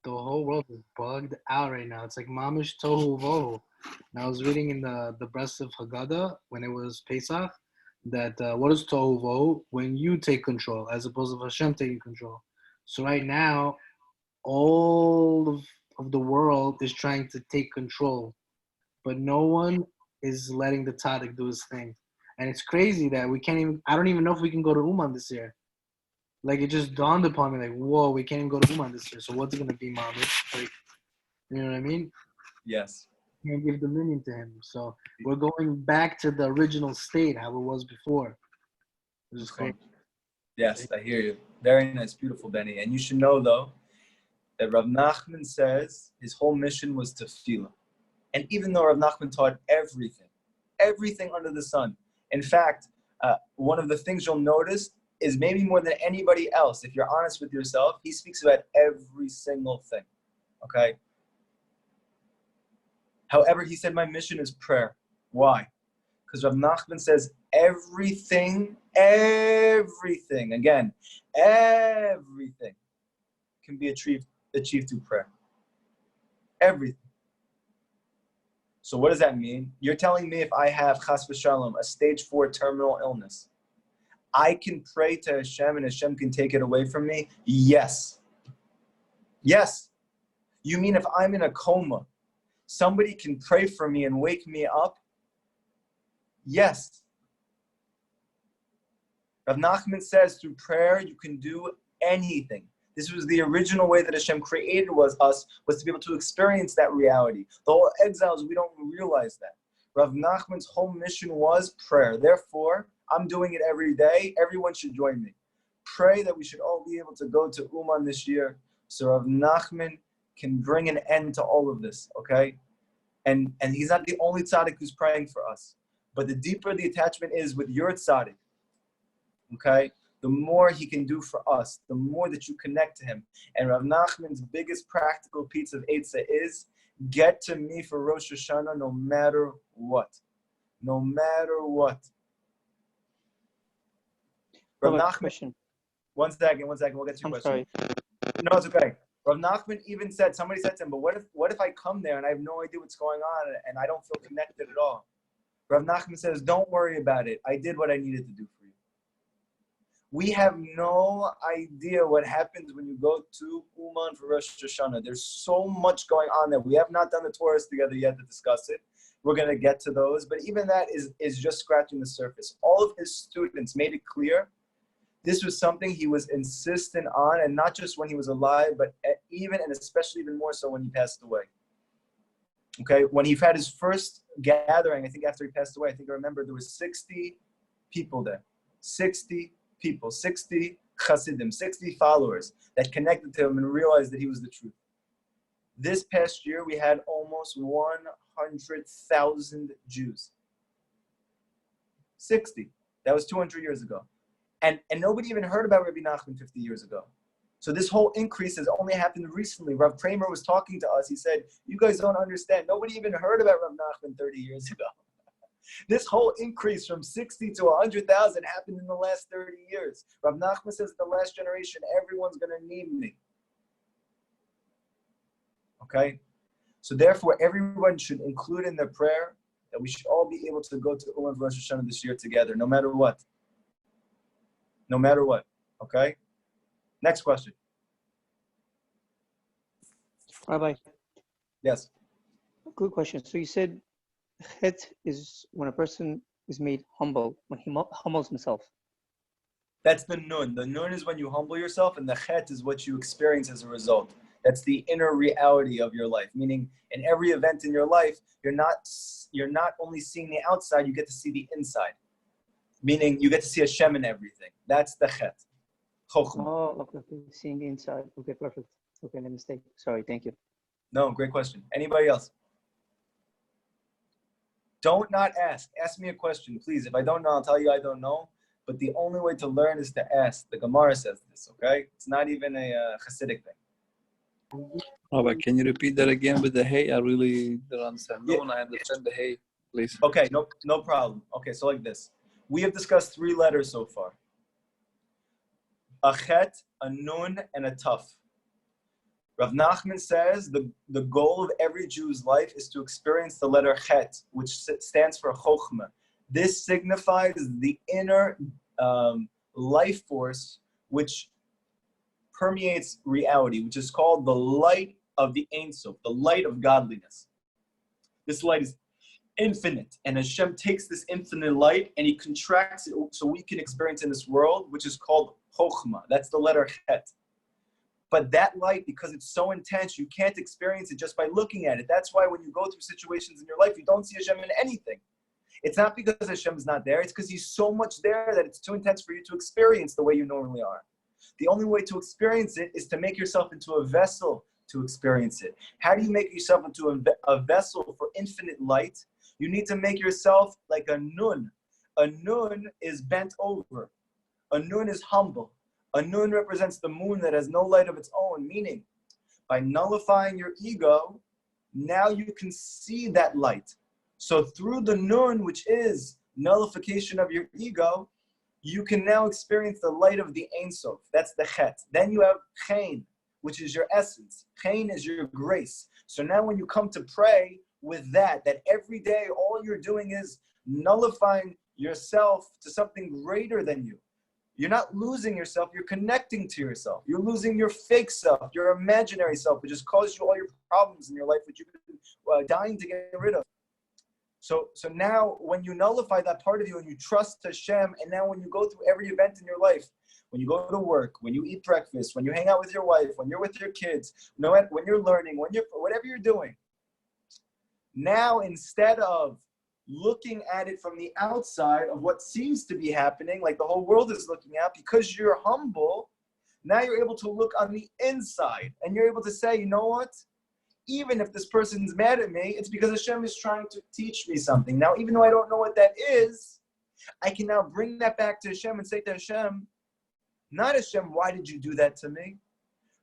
the whole world is bugged out right now. It's like mamish tohu vohu. And I was reading in the breast of Haggadah when it was Pesach that what is tohu vohu? When you take control, as opposed to Hashem taking control. So right now, all of the world is trying to take control, but no one is letting the tzaddik do his thing. And it's crazy that we can't even, I don't even know if we can go to Uman this year. Like, it just dawned upon me, like, whoa, we can't even go to Uman this year. So what's it going to be, mamish? Like, you know what I mean? Yes. Can't give dominion to him. So we're going back to the original state, how it was before. It was great. Yes, I hear you. Very nice, beautiful, Benny. And you should know, though, that Rav Nachman says his whole mission was tefillah. And even though Rav Nachman taught everything under the sun. In fact, one of the things you'll notice is maybe more than anybody else, if you're honest with yourself, he speaks about every single thing, okay? However, he said, my mission is prayer. Why? Because Rav Nachman says everything, again, everything can be achieved through prayer. Everything. So what does that mean? You're telling me if I have, chas v'shalom, a stage 4 terminal illness, I can pray to Hashem and Hashem can take it away from me? Yes. Yes. You mean if I'm in a coma, somebody can pray for me and wake me up? Yes. Rav Nachman says through prayer you can do anything. This was the original way that Hashem created us was to be able to experience that reality. The whole exiles, we don't realize that. Rav Nachman's whole mission was prayer. Therefore, I'm doing it every day. Everyone should join me. Pray that we should all be able to go to Uman this year so Rav Nachman can bring an end to all of this, okay? And he's not the only tzaddik who's praying for us. But the deeper the attachment is with your tzaddik, okay, the more he can do for us, the more that you connect to him. And Rav Nachman's biggest practical piece of Eitzah is, get to me for Rosh Hashanah no matter what. No matter what. Rav Nachman, question. One second, we'll get to your question. Sorry. No, it's okay. Rav Nachman even said, somebody said to him, but what if I come there and I have no idea what's going on and I don't feel connected at all? Rav Nachman says, don't worry about it. I did what I needed to do for you. We have no idea what happens when you go to Uman for Rosh Hashanah. There's so much going on there. We have not done the Torahs together yet to discuss it. We're going to get to those. But even that is just scratching the surface. All of his students made it clear this was something he was insistent on, and not just when he was alive, but even and especially even more so when he passed away. Okay, when he had his first gathering, I think after he passed away, I think I remember there was 60 people there. 60 people, 60 chassidim, 60 followers that connected to him and realized that he was the truth. This past year, we had almost 100,000 Jews. 60. That was 200 years ago. And nobody even heard about Rabbi Nachman 50 years ago. So this whole increase has only happened recently. Rav Kramer was talking to us. He said, you guys don't understand. Nobody even heard about Rav Nachman 30 years ago. This whole increase from 60 to 100,000 happened in the last 30 years. Rav Nachman says the last generation, everyone's going to need me. Okay? So therefore, everyone should include in their prayer that we should all be able to go to Uman Rosh Hashanah this year together, no matter what. No matter what. Okay? Next question. Rabbi. Yes. Good question. So you said chet is when a person is made humble, when he humbles himself. That's the nun. The nun is when you humble yourself, and the chet is what you experience as a result. That's the inner reality of your life. Meaning, in every event in your life, you're not only seeing the outside, you get to see the inside. Meaning, you get to see Hashem in everything. That's the chet. Chochmah. Oh, okay. Seeing the inside. Okay, perfect. Okay, no mistake. Sorry, thank you. No, great question. Anybody else? Don't not ask. Ask me a question, please. If I don't know, I'll tell you I don't know. But the only way to learn is to ask. The Gemara says this, okay? It's not even a Hasidic thing. Rabbi, can you repeat that again with the hey? I really don't understand. Yeah. No, I understand the hey, please. Okay, no problem. Okay, so like this. We have discussed 3 letters so far. A chet, a nun, and a taf. Rav Nachman says the goal of every Jew's life is to experience the letter chet, which stands for chokhmah. This signifies the inner life force which permeates reality, which is called the light of the Ein Sof, the light of godliness. This light is infinite, and Hashem takes this infinite light and he contracts it so we can experience in this world, which is called chokhmah. That's the letter chet. But that light, because it's so intense, you can't experience it just by looking at it. That's why when you go through situations in your life, you don't see Hashem in anything. It's not because Hashem is not there. It's because he's so much there that it's too intense for you to experience the way you normally are. The only way to experience it is to make yourself into a vessel to experience it. How do you make yourself into a vessel for infinite light? You need to make yourself like a nun. A nun is bent over. A nun is humble. A nun represents the moon that has no light of its own, meaning by nullifying your ego, now you can see that light. So through the nun, which is nullification of your ego, you can now experience the light of the Ein Sof. That's the chet. Then you have chen, which is your essence. Chen is your grace. So now when you come to pray with that every day, all you're doing is nullifying yourself to something greater than you. You're not losing yourself, you're connecting to yourself. You're losing your fake self, your imaginary self, which has caused you all your problems in your life, which you've been dying to get rid of. So now when you nullify that part of you and you trust Hashem, and now when you go through every event in your life, when you go to work, when you eat breakfast, when you hang out with your wife, when you're with your kids, when you're learning, whatever you're doing, now instead of looking at it from the outside of what seems to be happening, like the whole world is looking at, because you're humble, now you're able to look on the inside and you're able to say, you know what? Even if this person's mad at me, it's because Hashem is trying to teach me something. Now, even though I don't know what that is, I can now bring that back to Hashem and say to Hashem, not Hashem, why did you do that to me?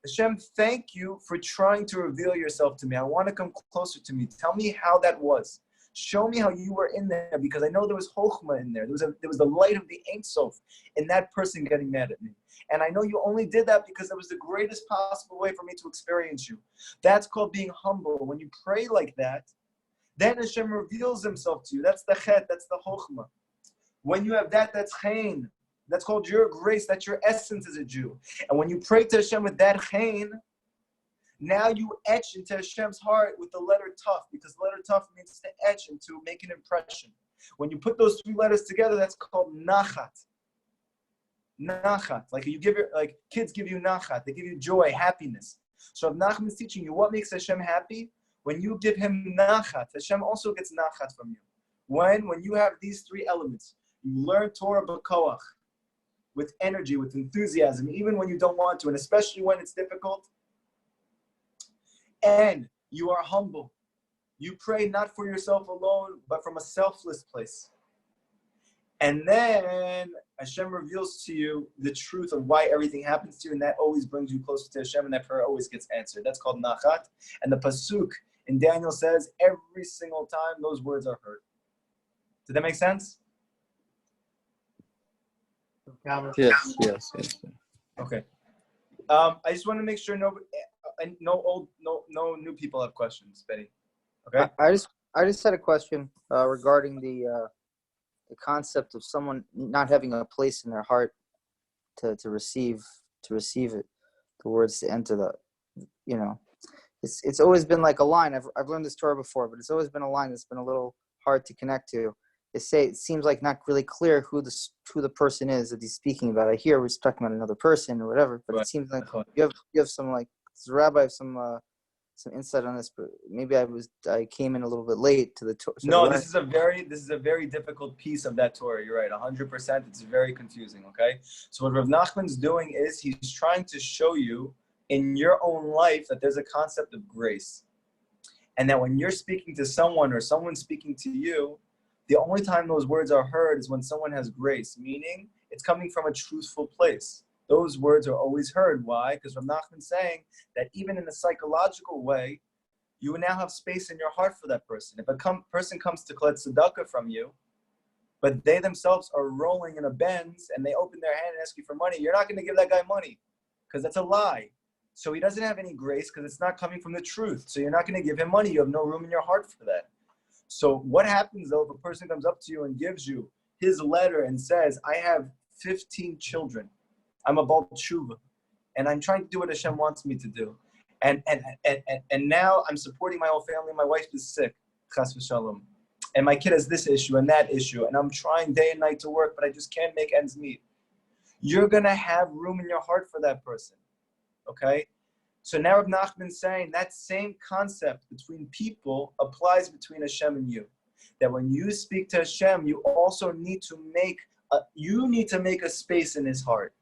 Hashem, thank you for trying to reveal yourself to me. I want to come closer to me. Tell me how that was. Show me how you were in there, because I know there was chokhmah in there. There was the light of the Ein Sof in that person getting mad at me. And I know you only did that because it was the greatest possible way for me to experience you. That's called being humble. When you pray like that, then Hashem reveals himself to you. That's the chet, that's the chokhmah. When you have that, that's chen. That's called your grace. That's your essence as a Jew. And when you pray to Hashem with that chen, now you etch into Hashem's heart with the letter taf, because the letter taf means to etch and to make an impression. When you put those 3 letters together, that's called nachat. Nachat, like kids give you nachat, they give you joy, happiness. So if Nachman is teaching you what makes Hashem happy, when you give him nachat, Hashem also gets nachat from you. When you have these 3 elements, you learn Torah b'koach, with energy, with enthusiasm, even when you don't want to, and especially when it's difficult. And you are humble. You pray not for yourself alone, but from a selfless place. And then Hashem reveals to you the truth of why everything happens to you, and that always brings you closer to Hashem, and that prayer always gets answered. That's called nachat. And the pasuk in Daniel says every single time those words are heard. Did that make sense? Yes. Okay. I just want to make sure no new people have questions, Betty. Okay. I just had a question regarding the concept of someone not having a place in their heart to receive it, the words to enter the, it's always been like a line. I've learned this Torah before, but it's always been a line that's been a little hard to connect to. It seems like not really clear who the person is that he's speaking about. I hear we're talking about another person or whatever, but It seems like you have some like does Rabbi have some insight on this? But maybe I came in a little bit late to the tour. No, this is a very difficult piece of that Torah. You're right, 100%. It's very confusing. Okay, so what Rav Nachman's doing is he's trying to show you in your own life that there's a concept of grace, and that when you're speaking to someone or someone's speaking to you, the only time those words are heard is when someone has grace, meaning it's coming from a truthful place. Those words are always heard. Why? Because Rav Nachman's saying that even in a psychological way, you will now have space in your heart for that person. If a person comes to collect tzedakah from you, but they themselves are rolling in a Benz and they open their hand and ask you for money, you're not going to give that guy money because that's a lie. So he doesn't have any grace because it's not coming from the truth. So you're not going to give him money. You have no room in your heart for that. So what happens though if a person comes up to you and gives you his letter and says, I have 15 children. I'm a Baal Tshuva, and I'm trying to do what Hashem wants me to do. And now I'm supporting my whole family. My wife is sick, chas v'shalom. And my kid has this issue and that issue. And I'm trying day and night to work, but I just can't make ends meet. You're going to have room in your heart for that person. Okay? So now Rav Nachman's saying that same concept between people applies between Hashem and you. That when you speak to Hashem, you also need to make a space in his heart.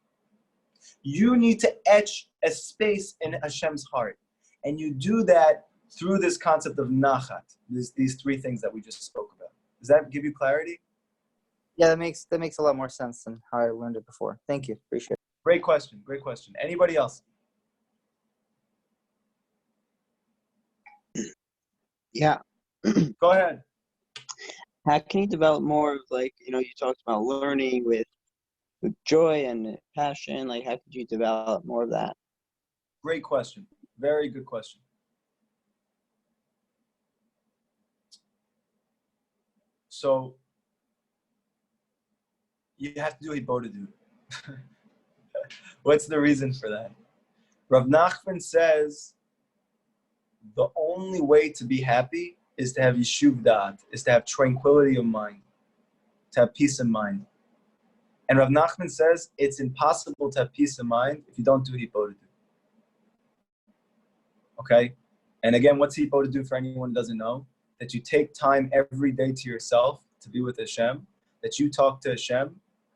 You need to etch a space in Hashem's heart. And you do that through this concept of nachat, these three things that we just spoke about. Does that give you clarity? Yeah, that makes a lot more sense than how I learned it before. Thank you. Appreciate it. Great question. Anybody else? Yeah. Go ahead. How can you develop more of, like, you talked about learning with joy and passion. Like, how could you develop more of that? Great question. Very good question. So you have to do Hibodedut. What's the reason for that? Rav Nachman says the only way to be happy is to have yishuv da'at, is to have tranquility of mind, to have peace of mind. And Rav Nachman says it's impossible to have peace of mind if you don't do Hibodedut. Okay? And again, what's Hibodedut for anyone who doesn't know? That you take time every day to yourself to be with Hashem, that you talk to Hashem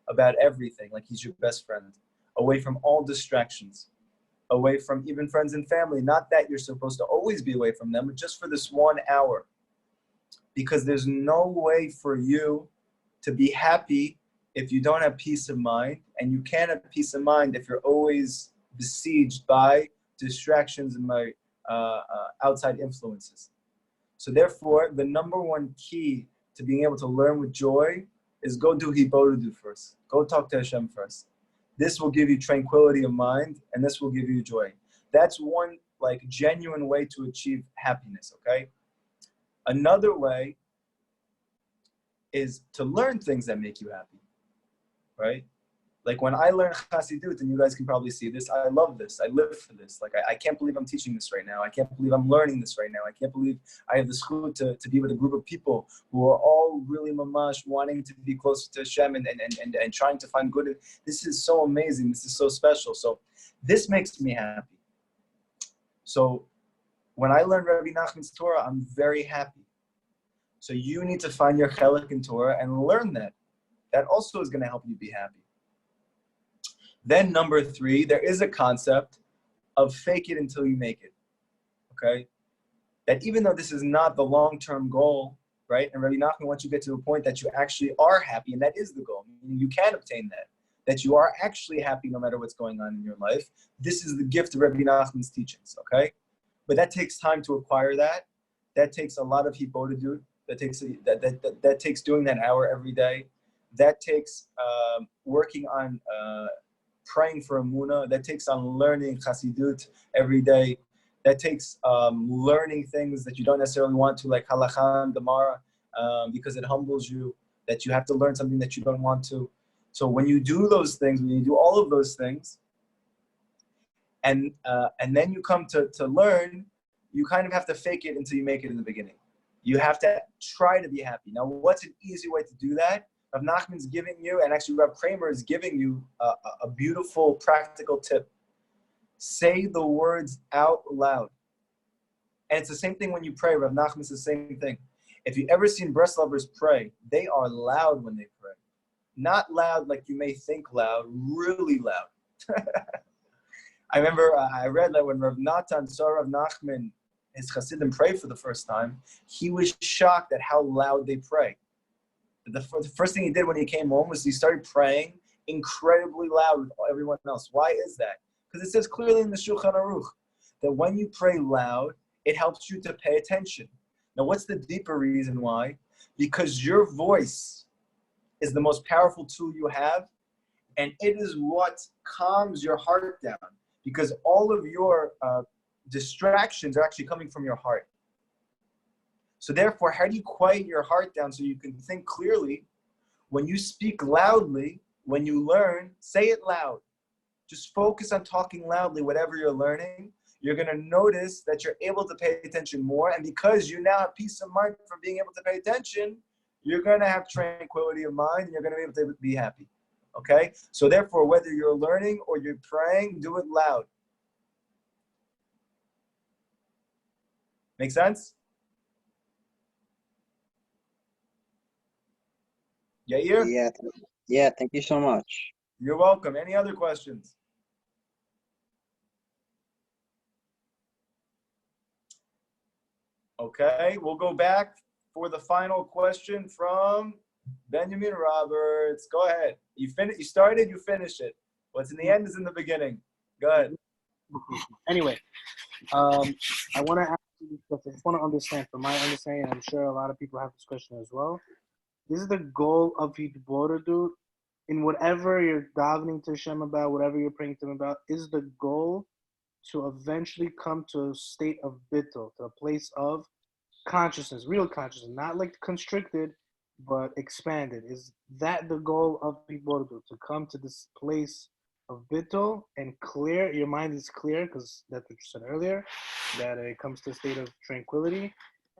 about everything, like he's your best friend, away from all distractions, away from even friends and family. Not that you're supposed to always be away from them, but just for this 1 hour. Because there's no way for you to be happy if you don't have peace of mind, and you can't have peace of mind if you're always besieged by distractions and by outside influences. So therefore, the number one key to being able to learn with joy is go do Hibodedut first. Go talk to Hashem first. This will give you tranquility of mind, and this will give you joy. That's one genuine way to achieve happiness, okay? Another way is to learn things that make you happy, right? Like when I learn Chassidut, and you guys can probably see this, I love this. I live for this. Like I can't believe I'm teaching this right now. I can't believe I'm learning this right now. I can't believe I have the schut to be with a group of people who are all really mamash wanting to be closer to Hashem and trying to find good. This is so amazing. This is so special. So this makes me happy. So when I learn Rabbi Nachman's Torah, I'm very happy. So you need to find your chelik in Torah and learn that. That also is going to help you be happy. Then number 3, there is a concept of fake it until you make it, okay? That even though this is not the long-term goal, right? And Rabbi Nachman wants you to get to a point that you actually are happy, and that is the goal. Meaning you can obtain that you are actually happy no matter what's going on in your life. This is the gift of Rabbi Nachman's teachings, okay? But that takes time to acquire that. That takes a lot of Hibodedut. That takes doing that hour every day. That takes working on praying for Emunah. That takes on learning Chassidut every day. That takes learning things that you don't necessarily want to, like Halakha and Gemara, because it humbles you, that you have to learn something that you don't want to. So when you do those things, when you do all of those things, and then you come to learn, you kind of have to fake it until you make it in the beginning. You have to try to be happy. Now, what's an easy way to do that? Rav Nachman's giving you, and actually Rav Kramer is giving you a beautiful practical tip. Say the words out loud. And it's the same thing when you pray. Rav Nachman says the same thing. If you've ever seen Breslovers pray, they are loud when they pray. Not loud like you may think loud, really loud. I remember I read that when Rav Natan saw Rav Nachman, his Hasidim pray for the first time, he was shocked at how loud they pray. The first thing he did when he came home was he started praying incredibly loud with everyone else. Why is that? Because it says clearly in the Shulchan Aruch that when you pray loud, it helps you to pay attention. Now, what's the deeper reason why? Because your voice is the most powerful tool you have, and it is what calms your heart down, because all of your distractions are actually coming from your heart. So therefore, how do you quiet your heart down so you can think clearly? When you speak loudly, when you learn, say it loud. Just focus on talking loudly, whatever you're learning. You're going to notice that you're able to pay attention more. And because you now have peace of mind from being able to pay attention, you're going to have tranquility of mind and you're going to be able to be happy. Okay? So therefore, whether you're learning or you're praying, do it loud. Make sense? Yair? Yeah, thank you so much. You're welcome. Any other questions? Okay, we'll go back for the final question from Benjamin Roberts. Go ahead. You started, you finish it. What's in the end is in the beginning. Go ahead. Anyway, I want to ask you this question. I just want to understand, from my understanding, I'm sure a lot of people have this question as well. This is the goal of Hitbodedut in whatever you're davening to Hashem about, whatever you're praying to Him about. Is the goal to eventually come to a state of bittul, to a place of consciousness, real consciousness, not like constricted, but expanded? Is that the goal of Hitbodedut, to come to this place of bittul and clear? Your mind is clear, because that's what you said earlier, that it comes to a state of tranquility.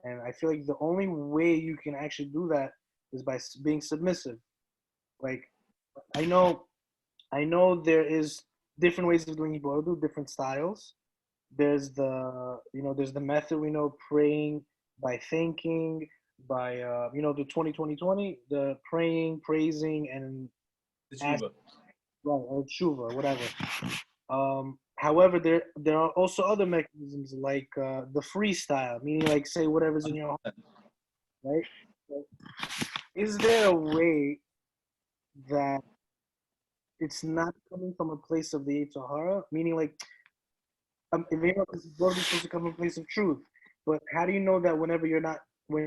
And I feel like the only way you can actually do that is by being submissive. Like, I know there is different ways of doing Hitbodedut, different styles. There's the method, we know, praying by thinking, by the 20-20-20, the praying, praising, and The tshuva. right, or tshuva, whatever. However, there are also other mechanisms like the freestyle, meaning like say whatever's in your heart, right? So, is there a way that it's not coming from a place of the Yetzer Hara? Meaning, like, if you know, this is supposed to come from a place of truth, but how do you know that when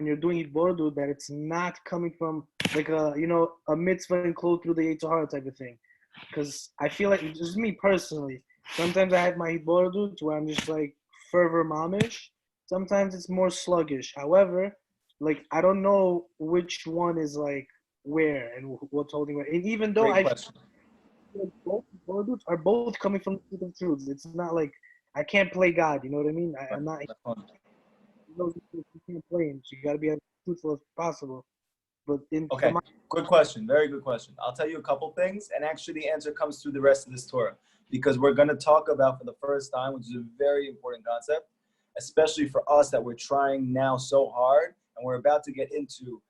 you're doing Hitbodedut, that it's not coming from like a mitzvah enclosed through the Yetzer Hara type of thing? Because I feel like, just me personally, sometimes I have my Hitbodedut where I'm just like fervor mamish. Sometimes it's more sluggish. However, like, I don't know which one is like where and what's holding where. And even though Great question. feel like both Hitbodeduts are both coming from the truth of truths. It's not like I can't play God. You know what I mean? I'm not. You can't play him, so you got to be as truthful as possible. But Okay, good question. Very good question. I'll tell you a couple things, and actually the answer comes through the rest of this Torah, because we're going to talk about for the first time, which is a very important concept, especially for us that we're trying now so hard, and we're about to get into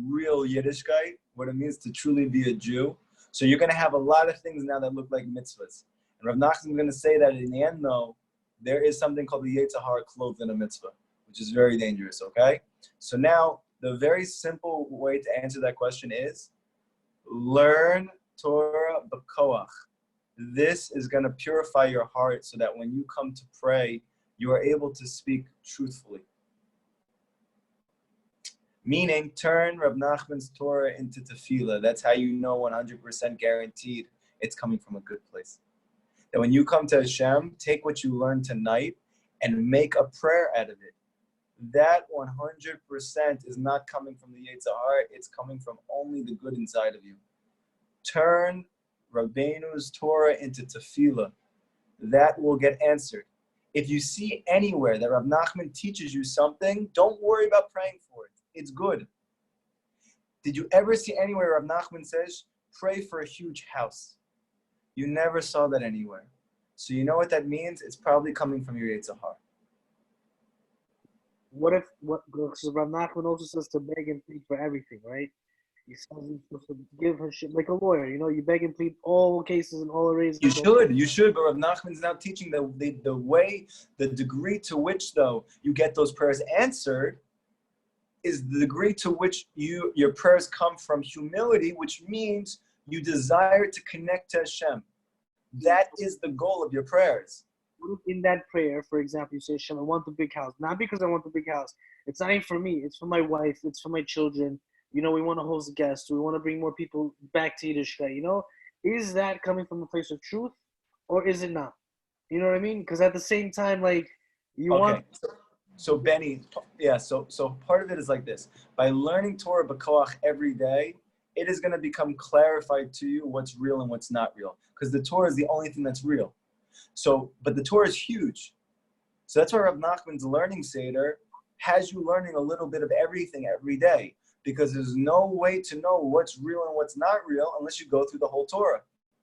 real Yiddishkeit, what it means to truly be a Jew. So you're going to have a lot of things now that look like mitzvahs. And Rav Nachman is going to say that in the end, though, there is something called the Yetzer Hara clothed in a mitzvah, which is very dangerous, okay? So now, the very simple way to answer that question is learn Torah b'koach. This is going to purify your heart so that when you come to pray, you are able to speak truthfully. Meaning, turn Rab Nachman's Torah into tefillah. That's how you know 100% guaranteed it's coming from a good place. That when you come to Hashem, take what you learned tonight and make a prayer out of it. That 100% is not coming from the Yetzer Hara, it's coming from only the good inside of you. Turn Rabbeinu's Torah into tefillah. That will get answered. If you see anywhere that Rav Nachman teaches you something, don't worry about praying for it. It's good. Did you ever see anywhere Rav Nachman says, pray for a huge house? You never saw that anywhere. So you know what that means? It's probably coming from your Yetzer Hara. Because Rav Nachman also says to beg and plead for everything, right? He says you're supposed to give her shit like a lawyer. You beg and plead all cases and all arrays. You should, but Rav Nachman's now teaching the way, the degree to which, though, you get those prayers answered is the degree to which your prayers come from humility, which means you desire to connect to Hashem. That is the goal of your prayers. In that prayer, for example, you say, Hashem, I want the big house. Not because I want the big house. It's not even for me. It's for my wife. It's for my children. We want to host guests. We want to bring more people back to Yiddishkeit. Is that coming from a place of truth or is it not? You know what I mean? Because at the same time, want... So Benny, yeah, so part of it is like this. By learning Torah b'koach every day, it is going to become clarified to you what's real and what's not real. Because the Torah is the only thing that's real. But the Torah is huge. So that's why Rav Nachman's learning Seder has you learning a little bit of everything every day. Because there's no way to know what's real and what's not real unless you go through the whole Torah.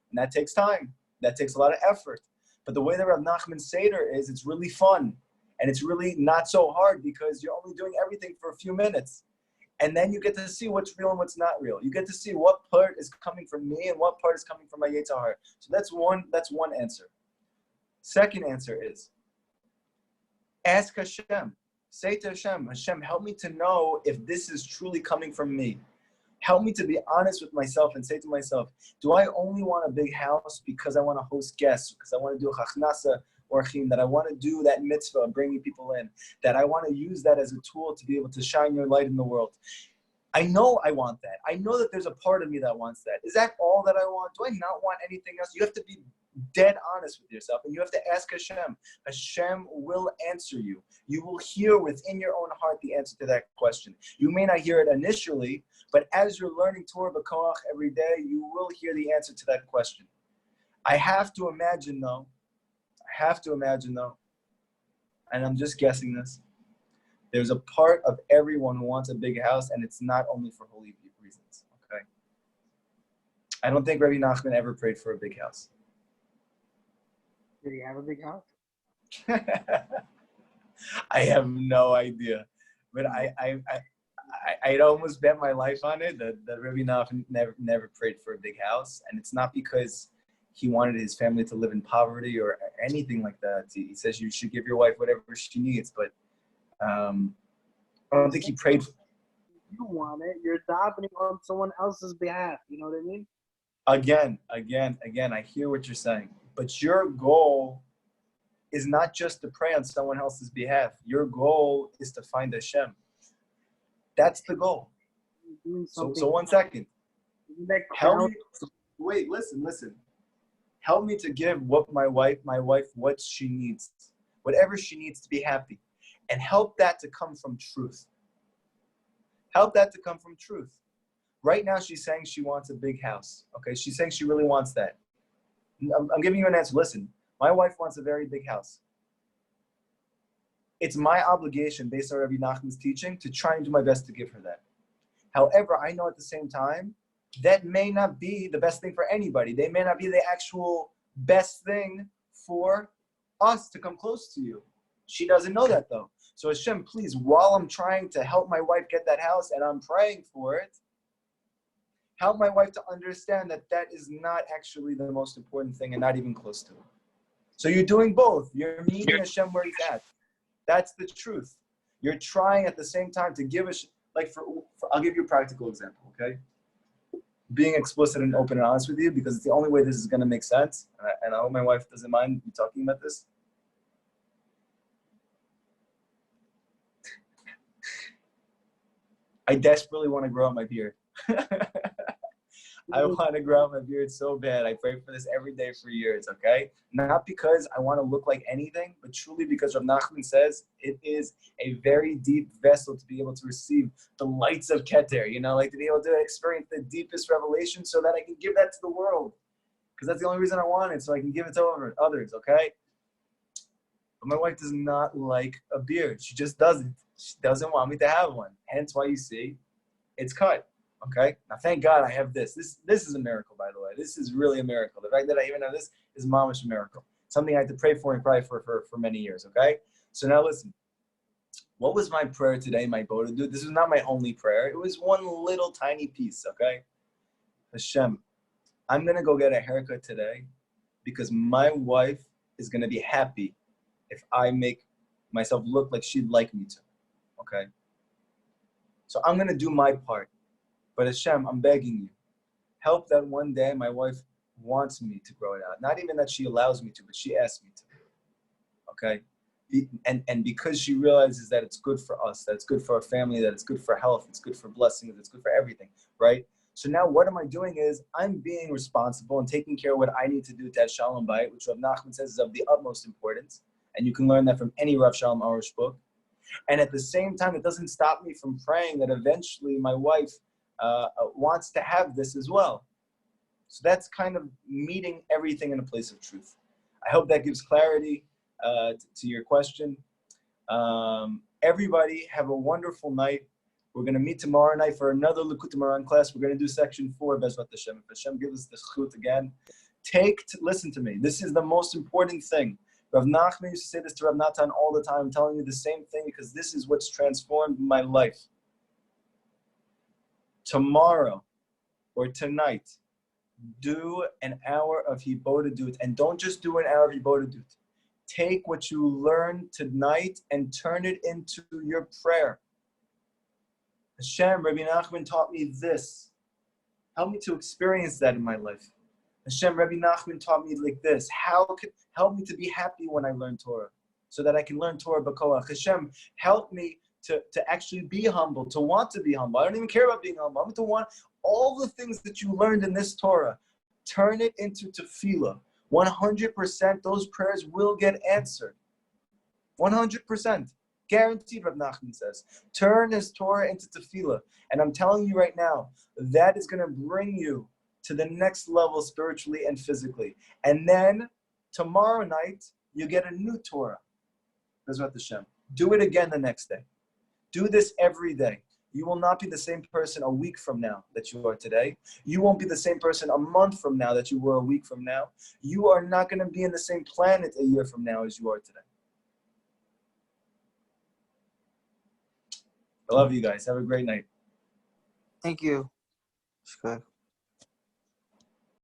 And that takes time. That takes a lot of effort. But the way that Rav Nachman's Seder is, it's really fun. And it's really not so hard because you're only doing everything for a few minutes. And then you get to see what's real and what's not real. You get to see what part is coming from me and what part is coming from my Yetzer Hara. So that's one answer. Second answer is, ask Hashem. Say to Hashem, Hashem, help me to know if this is truly coming from me. Help me to be honest with myself and say to myself, do I only want a big house because I want to host guests, because I want to do a chachnasa, that I want to do that mitzvah of bringing people in, that I want to use that as a tool to be able to shine your light in the world. I know I want that. I know that there's a part of me that wants that. Is that all that I want? Do I not want anything else? You have to be dead honest with yourself and you have to ask Hashem. Hashem will answer you. You will hear within your own heart the answer to that question. You may not hear it initially, but as you're learning Torah b'koach every day, you will hear the answer to that question. I have to imagine though, and I'm just guessing this, there's a part of everyone who wants a big house, and it's not only for holy reasons, okay? I don't think Rabbi Nachman ever prayed for a big house. Did he have a big house? I have no idea. But I'd almost bet my life on it that Rabbi Nachman never prayed for a big house, and it's not because he wanted his family to live in poverty or anything like that. He says you should give your wife whatever she needs, but I don't think he prayed. You want it. You're davening on someone else's behalf. You know what I mean? Again, I hear what you're saying. But your goal is not just to pray on someone else's behalf. Your goal is to find Hashem. That's the goal. So 1 second. Help me. Wait, listen. Help me to give my wife what she needs, whatever she needs to be happy, and help that to come from truth. Right now, she's saying she wants a big house. Okay, she's saying she really wants that. I'm giving you an answer. Listen, my wife wants a very big house. It's my obligation, based on Rabbi Nachman's teaching, to try and do my best to give her that. However, I know at the same time, that may not be the best thing for anybody. They may not be the actual best thing for us to come close to you. She doesn't know that though. So Hashem, please, while I'm trying to help my wife get that house and I'm praying for it, help my wife to understand that that is not actually the most important thing and not even close to it. So you're doing both. You're meeting Hashem where he's at. That's the truth. You're trying at the same time to give us, I'll give you a practical example, okay? Being explicit and open and honest with you, because it's the only way this is going to make sense. And I hope my wife doesn't mind me talking about this. I desperately want to grow out my beard. I want to grow out my beard so bad. I pray for this every day for years, okay? Not because I want to look like anything, but truly because Rav Nachman says it is a very deep vessel to be able to receive the lights of Keter, to be able to experience the deepest revelation so that I can give that to the world. Because that's the only reason I want it, so I can give it to others, okay? But my wife does not like a beard. She just doesn't. She doesn't want me to have one. Hence why you see it's cut. Okay. Now, thank God I have this. This is a miracle, by the way. This is really a miracle. The fact that I even have this is mamish a miracle. something I had to pray for and cry for many years, okay? So now listen, what was my prayer today, my Boda? This was not my only prayer. It was one little tiny piece, okay? Hashem, I'm going to go get a haircut today because my wife is going to be happy if I make myself look like she'd like me to, okay? So I'm going to do my part. But Hashem, I'm begging you, help that one day my wife wants me to grow it out. Not even that she allows me to, but she asks me to, okay? And because she realizes that it's good for us, that it's good for our family, that it's good for health, it's good for blessings, it's good for everything, right? So now what am I doing is I'm being responsible and taking care of what I need to do to have Shalom Bayit, which Rav Nachman says is of the utmost importance. And you can learn that from any Rav Shalom Arush book. And at the same time, it doesn't stop me from praying that eventually my wife wants to have this as well. So that's kind of meeting everything in a place of truth. I hope that gives clarity to your question. Everybody have a wonderful night. We're going to meet tomorrow night for another Likutey Moharan class. We're going to do section 4, Bezrat Hashem. If Hashem gives us the chut again, listen to me. This is the most important thing. Rav Nachman used to say this to Rav Natan all the time. I'm telling you the same thing because this is what's transformed my life. Tomorrow or tonight, do an hour of Hibodedut, and don't just do an hour of Hibodedut. Take what you learned tonight and turn it into your prayer. Hashem, Rabbi Nachman taught me this. Help me to experience that in my life. Hashem, Rabbi Nachman taught me like this. Help me to be happy when I learn Torah, so that I can learn Torah b'koach. Hashem, help me to actually be humble, to want to be humble. I don't even care about being humble. I'm to want all the things that you learned in this Torah. Turn it into tefillah. 100% those prayers will get answered. 100%. Guaranteed, Rav Nachman says. Turn his Torah into tefillah. And I'm telling you right now, that is going to bring you to the next level spiritually and physically. And then tomorrow night, you get a new Torah. Bezrat Hashem. Do it again the next day. Do this every day. You will not be the same person a week from now that you are today. You won't be the same person a month from now that you were a week from now. You are not going to be in the same planet a year from now as you are today. I love you guys. Have a great night. Thank you.